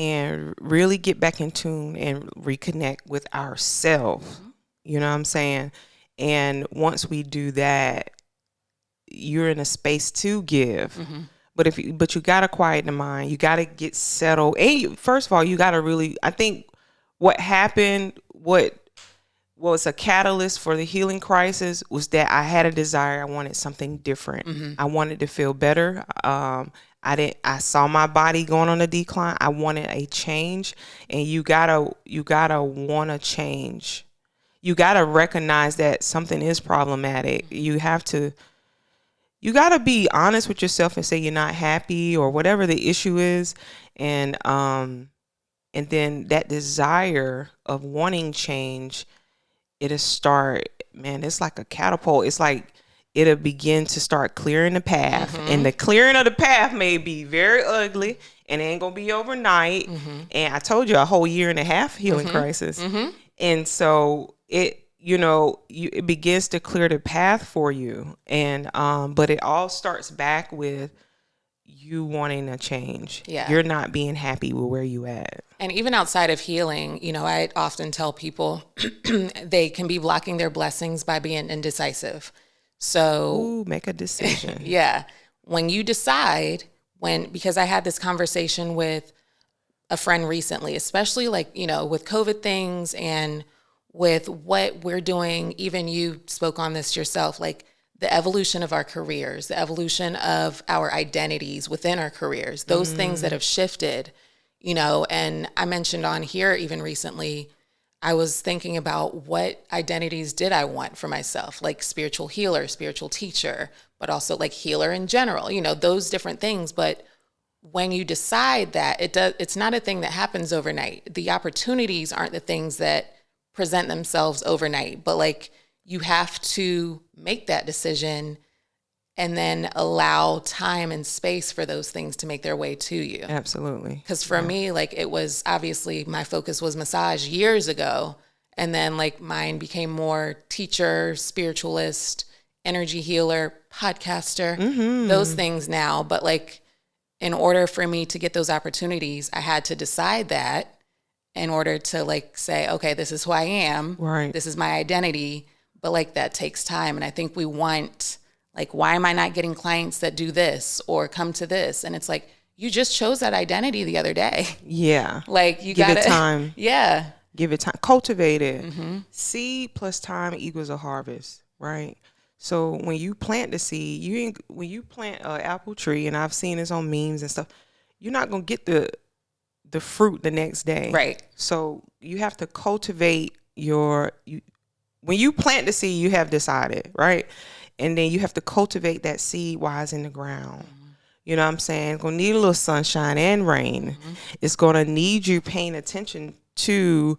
And really get back in tune and reconnect with ourselves. Mm-hmm. You know what I'm saying? And once we do that, you're in a space to give. Mm-hmm. But you gotta quiet the mind. You gotta get settled. And first of all, you gotta really, I think what happened, what was a catalyst for the healing crisis was that I had a desire. I wanted something different. Mm-hmm. I wanted to feel better. I saw my body going on a decline. I wanted a change, and you gotta want to change. You gotta recognize that something is problematic. You gotta be honest with yourself and say you're not happy or whatever the issue is, and then that desire of wanting change, it'll start. Man, it's like a catapult. It's like it'll begin to start clearing the path. Mm-hmm. And the clearing of the path may be very ugly and it ain't gonna be overnight. Mm-hmm. And I told you, a whole 1.5 healing mm-hmm. crisis. Mm-hmm. And so it begins to clear the path for you. And but it all starts back with you wanting a change. Yeah. You're not being happy with where you at. And even outside of healing, I often tell people they can be blocking their blessings by being indecisive. So make a decision. Yeah. When you decide, because I had this conversation with a friend recently, especially like, with COVID things and with what we're doing, even you spoke on this yourself, like the evolution of our careers, the evolution of our identities within our careers, those things that have shifted, and I mentioned on here even recently, I was thinking about what identities did I want for myself, like spiritual healer, spiritual teacher, but also like healer in general, those different things. But when you decide that, it's not a thing that happens overnight. The opportunities aren't the things that present themselves overnight, but like you have to make that decision and then allow time and space for those things to make their way to you. Absolutely. Because for me, like it was obviously my focus was massage years ago. And then like mine became more teacher, spiritualist, energy healer, podcaster, those things now. But like in order for me to get those opportunities, I had to decide that in order to like say, okay, this is who I am. Right. This is my identity. But like that takes time. And I think we want, like, why am I not getting clients that do this or come to this? And it's like, you just chose that identity the other day. Yeah. Like you give gotta, it time. Yeah. Give it time. Cultivate it. Mm-hmm. Seed plus time equals a harvest, right? So when you plant the seed, when you plant an apple tree, and I've seen this on memes and stuff, you're not gonna get the fruit the next day. Right. So you have to cultivate when you plant the seed, you have decided, right? And then you have to cultivate that seed while it's in the ground. You know what I'm saying? It's going to need a little sunshine and rain. It's going to need you paying attention to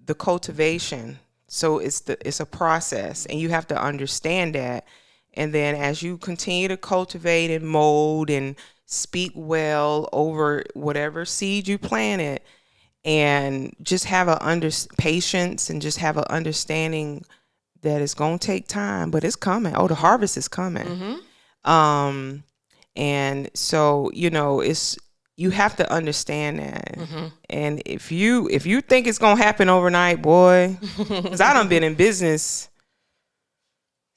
the cultivation. So it's a process, and you have to understand that. And then as you continue to cultivate and mold and speak well over whatever seed you planted, and just have patience and just have an understanding that it's going to take time, but it's coming. Oh, the harvest is coming. And so, you have to understand that. And if you think it's going to happen overnight, boy, because I done been in business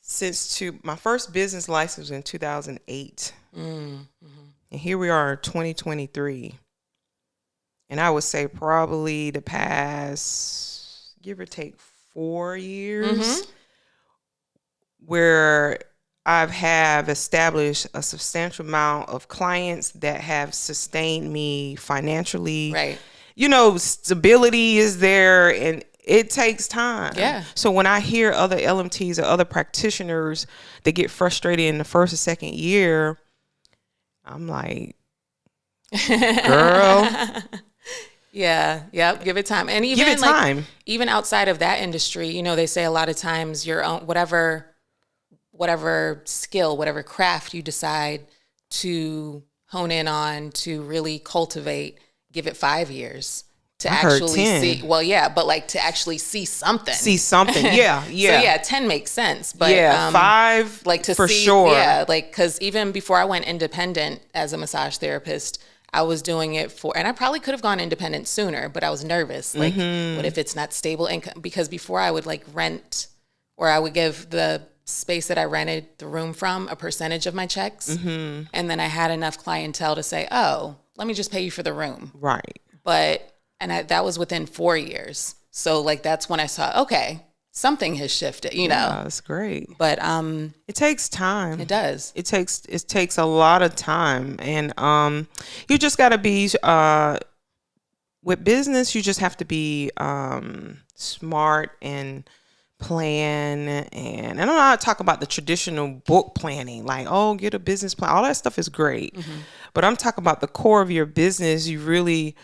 since my first business license was in 2008. And here we are, 2023. And I would say probably the past, give or take 4 years, where have established a substantial amount of clients that have sustained me financially. Right. Stability is there, and it takes time. Yeah. So when I hear other LMTs or other practitioners that get frustrated in the first or second year, I'm like, girl. Yeah. Yep. Give it time. And even give it time. Even outside of that industry, they say a lot of times your own, whatever skill, whatever craft you decide to hone in on, to really cultivate, give it 5 years to actually see. Well, yeah, but to actually see something. Yeah. Yeah. So 10 makes sense. But 5, to for see, sure. Yeah. Cause even before I went independent as a massage therapist, I was doing it and I probably could have gone independent sooner, but I was nervous. What if it's not stable income? Because before I would rent, or I would give the space that I rented the room from a percentage of my checks. And then I had enough clientele to say, oh, let me just pay you for the room. Right. But, that was within 4 years. So that's when I saw, okay, something has shifted, Yeah, that's great. But it takes time. It does. It takes a lot of time, and you just got to be with business. You just have to be smart and plan. And I'm not talking about the traditional book planning, get a business plan. All that stuff is great, but I'm talking about the core of your business. You really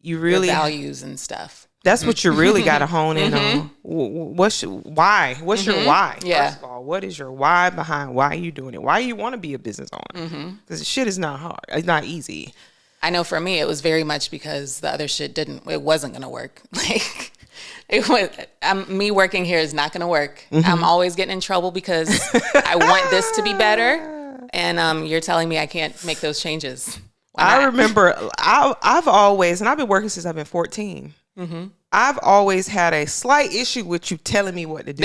your values and stuff. That's what you really got to hone in on. What's your why? What's your why? Yeah. First of all, what is your why behind why you doing it? Why you want to be a business owner? Because shit is not hard. It's not easy. I know for me, it was very much because the other shit it wasn't going to work. It was, me working here is not going to work. I'm always getting in trouble because I want this to be better. And you're telling me I can't make those changes. I remember I've always, and I've been working since I've been 14. I've always had a slight issue with you telling me what to do.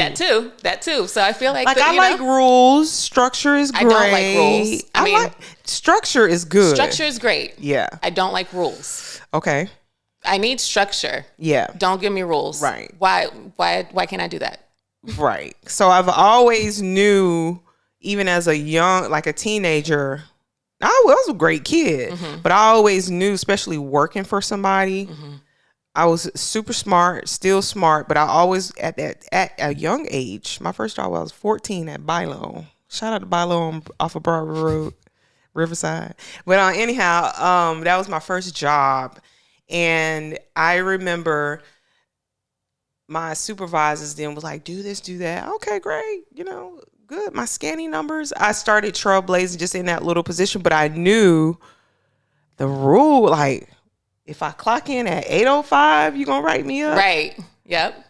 That too. So I feel like I like rules. Structure is great. I don't like rules. I mean, structure is good. Structure is great. Yeah. I don't like rules. Okay. I need structure. Yeah. Don't give me rules. Right. Why can't I do that? Right. So I've always knew, even as a teenager, I was a great kid, but I always knew, especially working for somebody, I was super smart, still smart, but I always, at a young age, my first job, I was 14 at Bilo. Shout out to Bilo off of Broadway Road, Riverside. But anyhow, that was my first job. And I remember my supervisors then was like, do this, do that. Okay, great. Good. My scanning numbers. I started trailblazing just in that little position, but I knew the rule, if I clock in at 8:05, you gonna write me up? Right. Yep.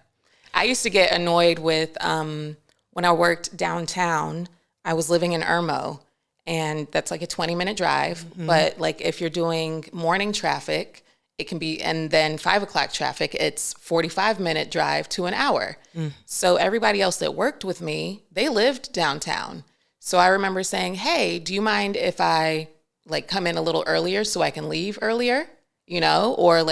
I used to get annoyed with when I worked downtown. I was living in Irmo, and that's a 20-minute drive. But if you're doing morning traffic, it can be, and then 5 o'clock traffic, it's 45-minute drive to an hour. So everybody else that worked with me, they lived downtown. So I remember saying, hey, do you mind if I come in a little earlier so I can leave earlier? Or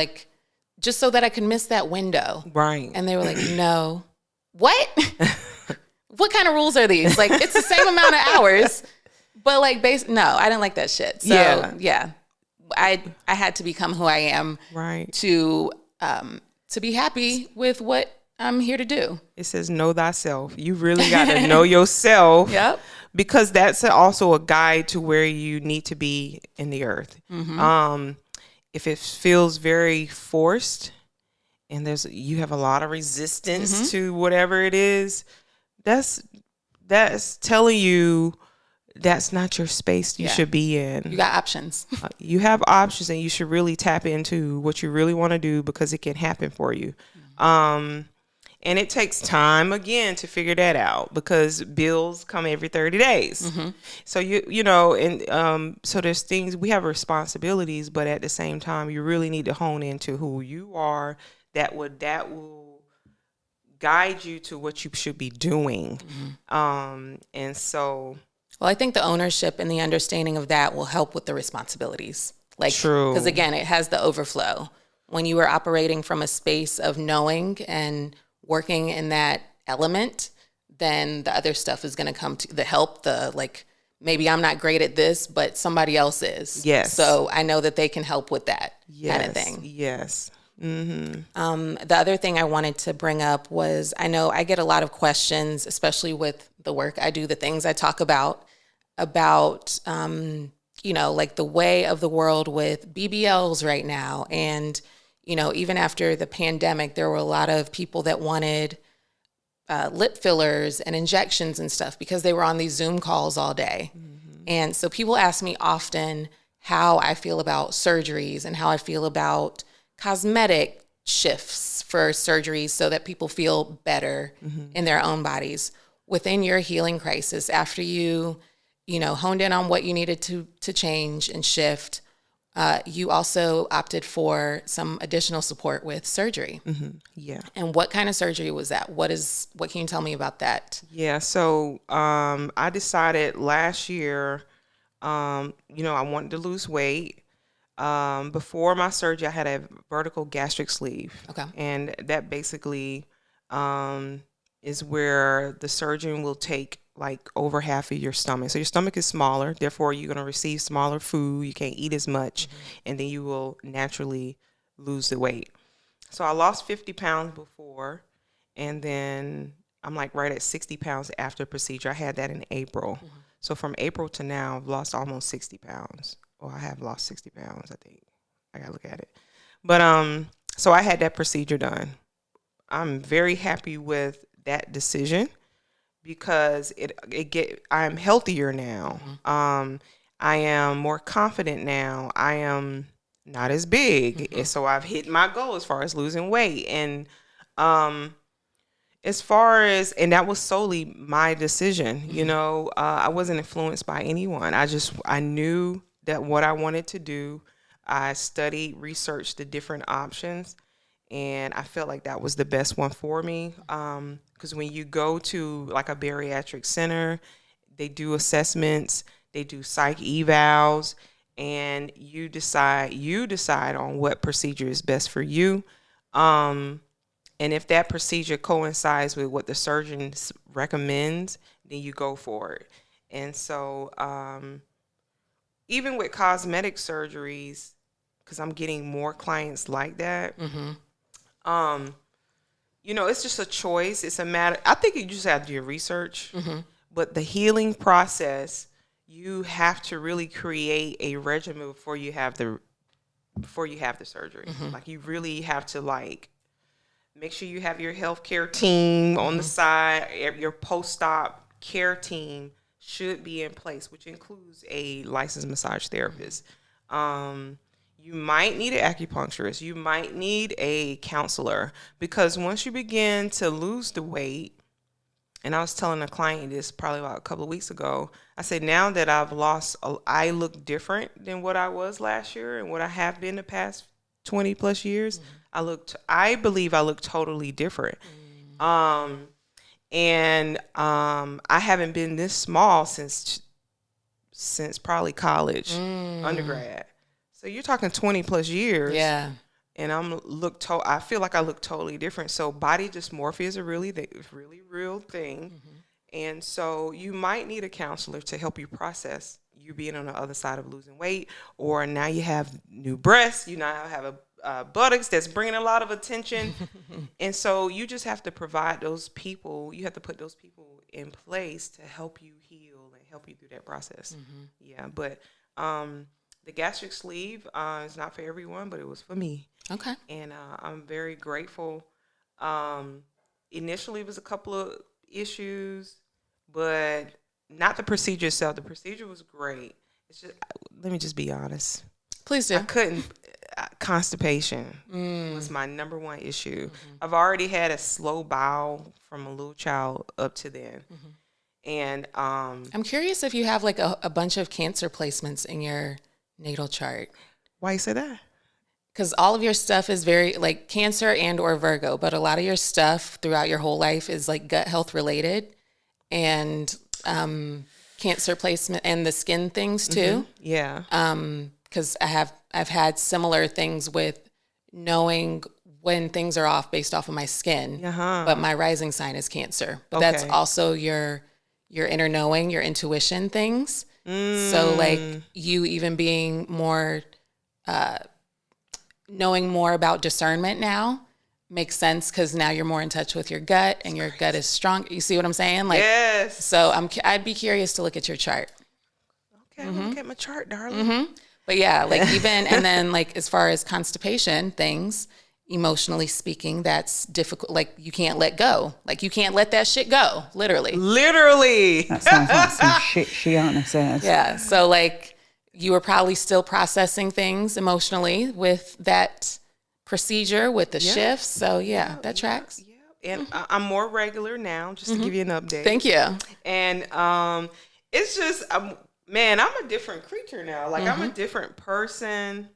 just so that I can miss that window. Right. And they were like, no. What? What kind of rules are these? It's the same amount of hours, but no, I didn't like that shit. So yeah. I had to become who I am, right, to be happy with what I'm here to do. It says know thyself. You really got to know yourself. Yep. Because that's also a guide to where you need to be in the earth. If it feels very forced and you have a lot of resistance to whatever it is, that's telling you that's not your space you should be in. You got options. You have options, and you should really tap into what you really want to do, because it can happen for you. And it takes time, again, to figure that out, because bills come every 30 days. So, so there's things, we have responsibilities, but at the same time, you really need to hone into who you are. That will guide you to what you should be doing. And so... Well, I think the ownership and the understanding of that will help with the responsibilities. True. Because, again, it has the overflow. When you are operating from a space of knowing and working in that element, then the other stuff is going to come to the help, maybe I'm not great at this, but somebody else is. Yes. So I know that they can help with that kind of thing. Yes. The other thing I wanted to bring up was, I know I get a lot of questions, especially with the work I do, the things I talk about, the way of the world with BBLs right now. And even after the pandemic, there were a lot of people that wanted lip fillers and injections and stuff because they were on these Zoom calls all day. And so people ask me often how I feel about surgeries and how I feel about cosmetic shifts for surgeries so that people feel better in their own bodies. Within your healing crisis, after you honed in on what you needed to change and shift, you also opted for some additional support with surgery. Yeah. And what kind of surgery was that? What can you tell me about that? Yeah. So I decided last year, I wanted to lose weight. Before my surgery, I had a vertical gastric sleeve. Okay. And that basically is where the surgeon will take over half of your stomach. So your stomach is smaller, therefore you're going to receive smaller food. You can't eat as much, and then you will naturally lose the weight. So I lost 50 pounds before, and then I'm right at 60 pounds after procedure. I had that in April. So from April to now, I've lost almost 60 pounds. Well, I have lost 60 pounds, I think. I got to look at it. But so I had that procedure done. I'm very happy with that decision, because I'm healthier now. I am more confident now. I am not as big. And so I've hit my goal as far as losing weight. And and that was solely my decision. I wasn't influenced by anyone. I knew that what I wanted to do. I studied, researched the different options, and I felt like that was the best one for me. Because when you go to a bariatric center, they do assessments, they do psych evals, and you decide on what procedure is best for you. And if that procedure coincides with what the surgeon recommends, then you go for it. And so even with cosmetic surgeries, because I'm getting more clients like that, it's just a choice. It's a matter. I think you just have to do your research. But the healing process, you have to really create a regimen before you have the surgery. You really have to make sure you have your healthcare team on the side. Your post-op care team should be in place, which includes a licensed massage therapist. You might need an acupuncturist. You might need a counselor, because once you begin to lose the weight, and I was telling a client this probably about a couple of weeks ago, I said, now that I've lost, I look different than what I was last year and what I have been the past 20 plus years. I believe I look totally different. And I haven't been this small since probably college, undergrad. So you're talking 20 plus years. Yeah. And I feel like I look totally different. So body dysmorphia is a really real thing. And so you might need a counselor to help you process you being on the other side of losing weight, or now you have new breasts, you now have buttocks that's bringing a lot of attention. And so you just have to provide those people, you have to put those people in place to help you heal and help you through that process. Yeah, but the gastric sleeve is not for everyone, but it was for me. Okay. And I'm very grateful. Initially, it was a couple of issues, but not the procedure itself. The procedure was great. It's just, let me just be honest. Please do. I couldn't. Constipation was my number one issue. I've already had a slow bowel from a little child up to then. And I'm curious if you have like a bunch of cancer placements in your natal chart. Why you say that? Because all of your stuff is very like Cancer and or Virgo, but a lot of your stuff throughout your whole life is like gut health related and cancer placement and the skin things too. Yeah. Because I've had similar things with knowing when things are off based off of my skin, but my rising sign is Cancer. But that's also your inner knowing, your intuition things. So like you even being more, knowing more about discernment now makes sense because now you're more in touch with your gut and your gut is strong. You see what I'm saying? Like, yes. So I'd be curious to look at your chart. Okay, I'll look at my chart, darling. But yeah, like even, and then like as far as constipation things, emotionally speaking, that's difficult. Like you can't let go. Like you can't let that shit go, literally. Literally. That sounds like some shit Shiana says. Yeah. So like you were probably still processing things emotionally with that procedure, with the shifts. So yeah, that tracks. Yeah. And I'm more regular now, just to give you an update. Thank you. And it's just, man, I'm a different creature now. Like I'm a different person,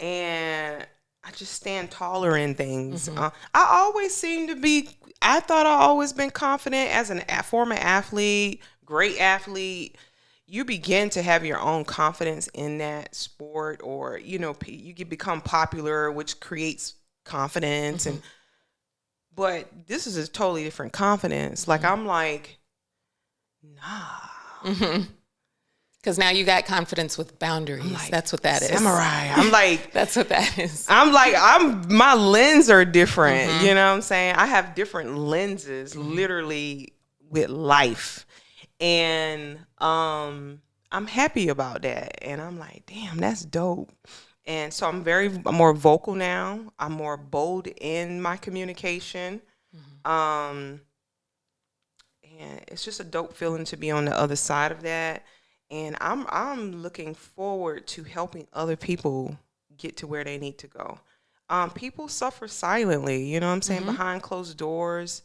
and I just stand taller in things. I always seem to be, I thought I always been confident as a former athlete, great athlete. You begin to have your own confidence in that sport, or, you know, you can become popular, which creates confidence. But this is a totally different confidence. Like, I'm like, nah. Because now you got confidence with boundaries. Like, that's what that is. Samurai. I'm like, that's what that is. I'm like, my lenses are different. You know what I'm saying? I have different lenses, literally, with life. And I'm happy about that. And I'm like, damn, that's dope. And so I'm more vocal now. I'm more bold in my communication. And it's just a dope feeling to be on the other side of that. And I'm looking forward to helping other people get to where they need to go. People suffer silently, you know what I'm saying, behind closed doors.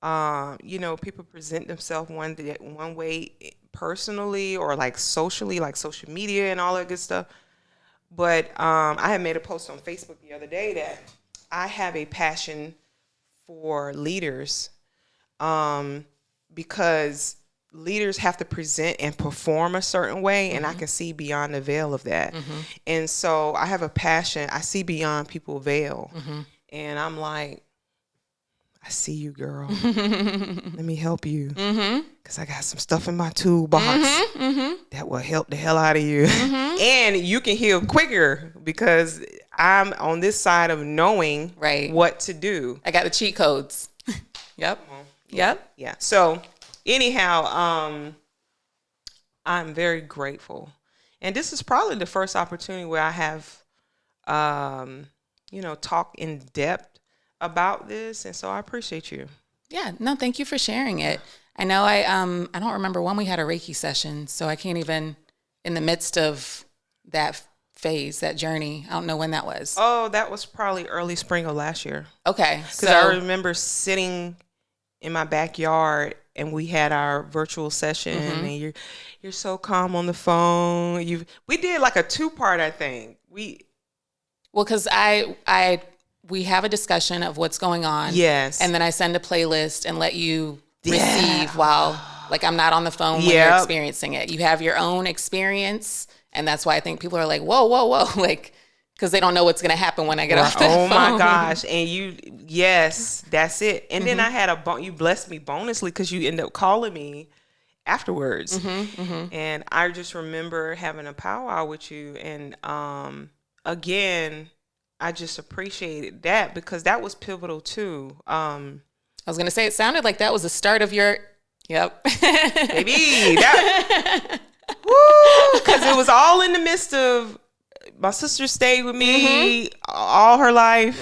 You know, people present themselves one way personally or like socially, like social media and all that good stuff. But I had made a post on Facebook the other day that I have a passion for leaders, because leaders have to present and perform a certain way, and I can see beyond the veil of that. And so I have a passion. I see beyond people's veil. And I'm like, I see you, girl. Let me help you. Because I got some stuff in my toolbox that will help the hell out of you. And you can heal quicker because I'm on this side of knowing what to do. I got the cheat codes. Yep. Yeah. So anyhow, I'm very grateful. And this is probably the first opportunity where I have, talk in depth about this. And so I appreciate you. Yeah, no, thank you for sharing it. I know I don't remember when we had a Reiki session, so I can't even, in the midst of that phase, that journey, I don't know when that was. Oh, that was probably early spring of last year. Okay. Because I remember sitting in my backyard and we had our virtual session, and you're so calm on the phone. We did like a 2-part, I think. Because we have a discussion of what's going on. Yes. And then I send a playlist and let you receive while, like, I'm not on the phone when you're experiencing it. You have your own experience, and that's why I think people are like, whoa, like, because they don't know what's going to happen when I get off the phone. Oh, my gosh. And yes, that's it. And then I had you blessed me bonusly because you ended up calling me afterwards. And I just remember having a powwow with you. And again, I just appreciated that because that was pivotal too. I was going to say, it sounded like that was the start of your, yep. Baby, that, woo, because it was all in the midst of, my sister stayed with me all her life,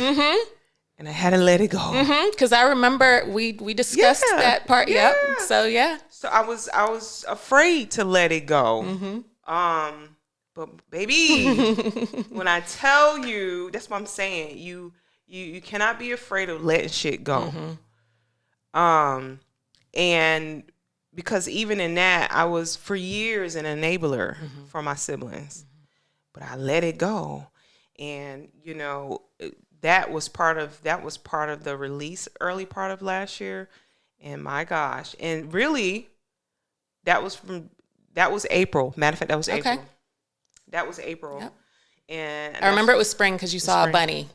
and I had to let it go. Because I remember we discussed that part. Yeah. Yep. So yeah. So I was afraid to let it go. But baby, when I tell you, that's what I'm saying. You cannot be afraid of letting shit go. And because even in that, I was for years an enabler for my siblings, but I let it go. And you know, that was part of the release early part of last year. And my gosh, and really, that was April. Matter of fact, that was April. Okay. That was April. Yep. And I remember it was spring because you saw a bunny.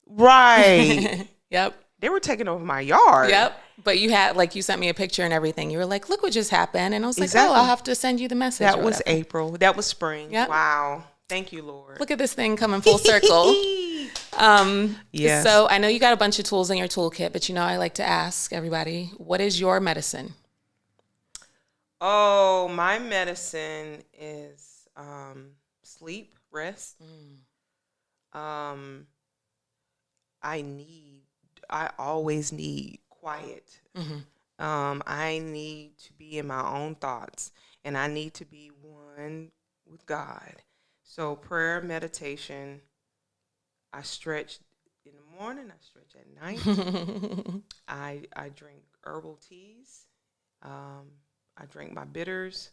Right. Yep. They were taking over my yard. Yep. But you had, like, you sent me a picture and everything. You were like, look what just happened. And I was like, Exactly. oh, I'll have to send you the message. That was April. That was spring. Yep. Wow. Thank you, Lord. Look at this thing coming full circle. Yes. So I know you got a bunch of tools in your toolkit, but you know, I like to ask everybody, what is your medicine? Oh, my medicine is sleep, rest. I always need quiet. I need to be in my own thoughts, and I need to be one with God. So prayer, meditation, I stretch in the morning, I stretch at night. I drink herbal teas. I drink my bitters,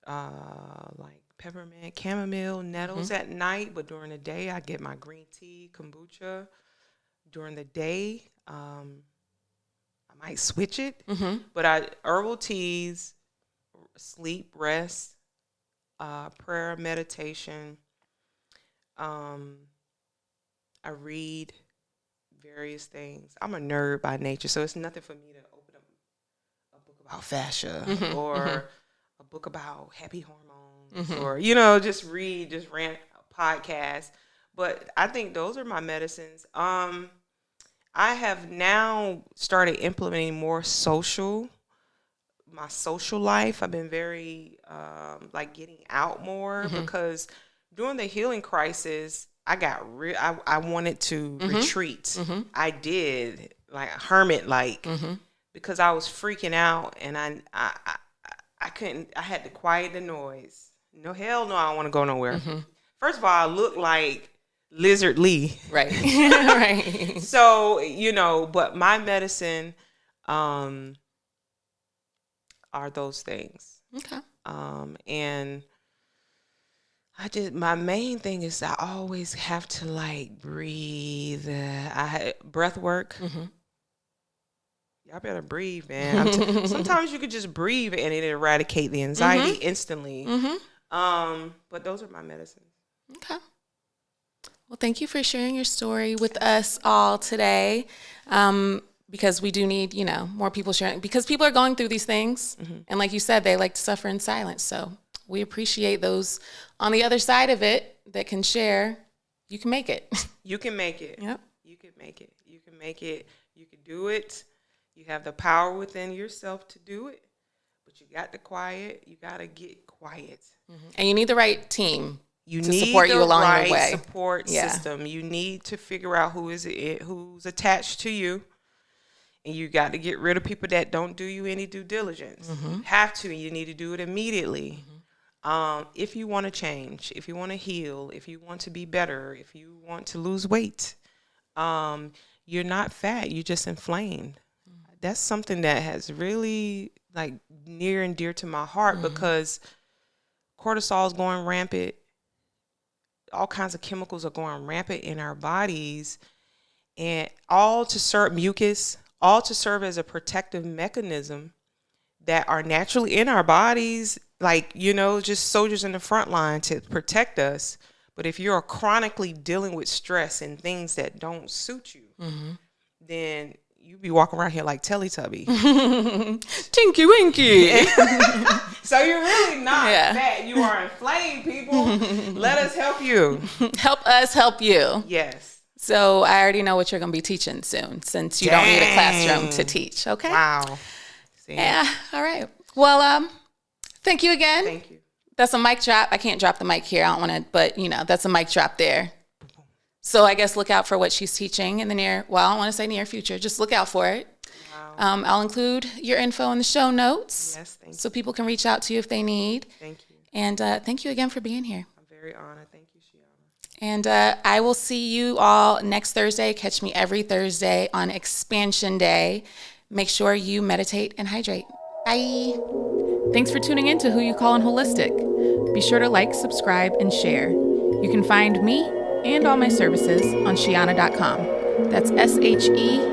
like peppermint, chamomile, nettles at night. But during the day, I get my green tea, kombucha. During the day, I might switch it. But herbal teas, sleep, rest, prayer, meditation. I read various things. I'm a nerd by nature, so it's nothing for me to open up a book about fascia or a book about happy hormones or, you know, just rant a podcast. But I think those are my medicines. I have now started implementing more my social life. I've been very like getting out more because during the healing crisis, I got I wanted to retreat. I did, like hermit like, because I was freaking out and I couldn't. I had to quiet the noise. No, hell no, I don't want to go nowhere. First of all, I look like Lizard Lee. Right. Right. So, you know, but my medicine are those things. Okay. And my main thing is I always have to like breathe. Breath work. Y'all better breathe, man. Sometimes you could just breathe and it eradicate the anxiety instantly. But those are my medicines. Okay. Well, thank you for sharing your story with us all today. Because we do need, you know, more people sharing, because people are going through these things. And like you said, they like to suffer in silence. So we appreciate those on the other side of it that can share. You can make it. You can make it. Yep. You can make it. You can make it. You can do it. You have the power within yourself to do it. But you got to quiet. You got to get quiet. And you need the right team. You to need support the you along right your way. support system. You need to figure out who's attached to you. And you got to get rid of people that don't do you any due diligence. You have to. You need to do it immediately. If you want to change, if you want to heal, if you want to be better, if you want to lose weight, you're not fat. You're just inflamed. That's something that has really like near and dear to my heart because cortisol is going rampant. All kinds of chemicals are going rampant in our bodies, and all to serve mucus, all to serve as a protective mechanism that are naturally in our bodies, like, you know, just soldiers in the front line to protect us. But if you're chronically dealing with stress and things that don't suit you, then you be walking around here like Teletubby. Tinky Winky. So you're really not Yeah. fat. You are inflamed, people. Let us help you. Help us help you. Yes. So I already know what you're going to be teaching soon, since you don't need a classroom to teach. Okay. Wow. See? Yeah. All right. Well, thank you again. Thank you. That's a mic drop. I can't drop the mic here. I don't want to, but that's a mic drop there. So I guess look out for what she's teaching in the I don't want to say near future. Just look out for it. Wow. I'll include your info in the show notes. Yes, thank you. So people can reach out to you if they need. Thank you. And thank you again for being here. I'm very honored. Thank you, Shiana. And I will see you all next Thursday. Catch me every Thursday on Expansion Day. Make sure you meditate and hydrate. Bye. Thanks for tuning in to Who You Callin' Holistic. Be sure to like, subscribe, and share. You can find me and all my services on Shiana.com. That's SHEANAH.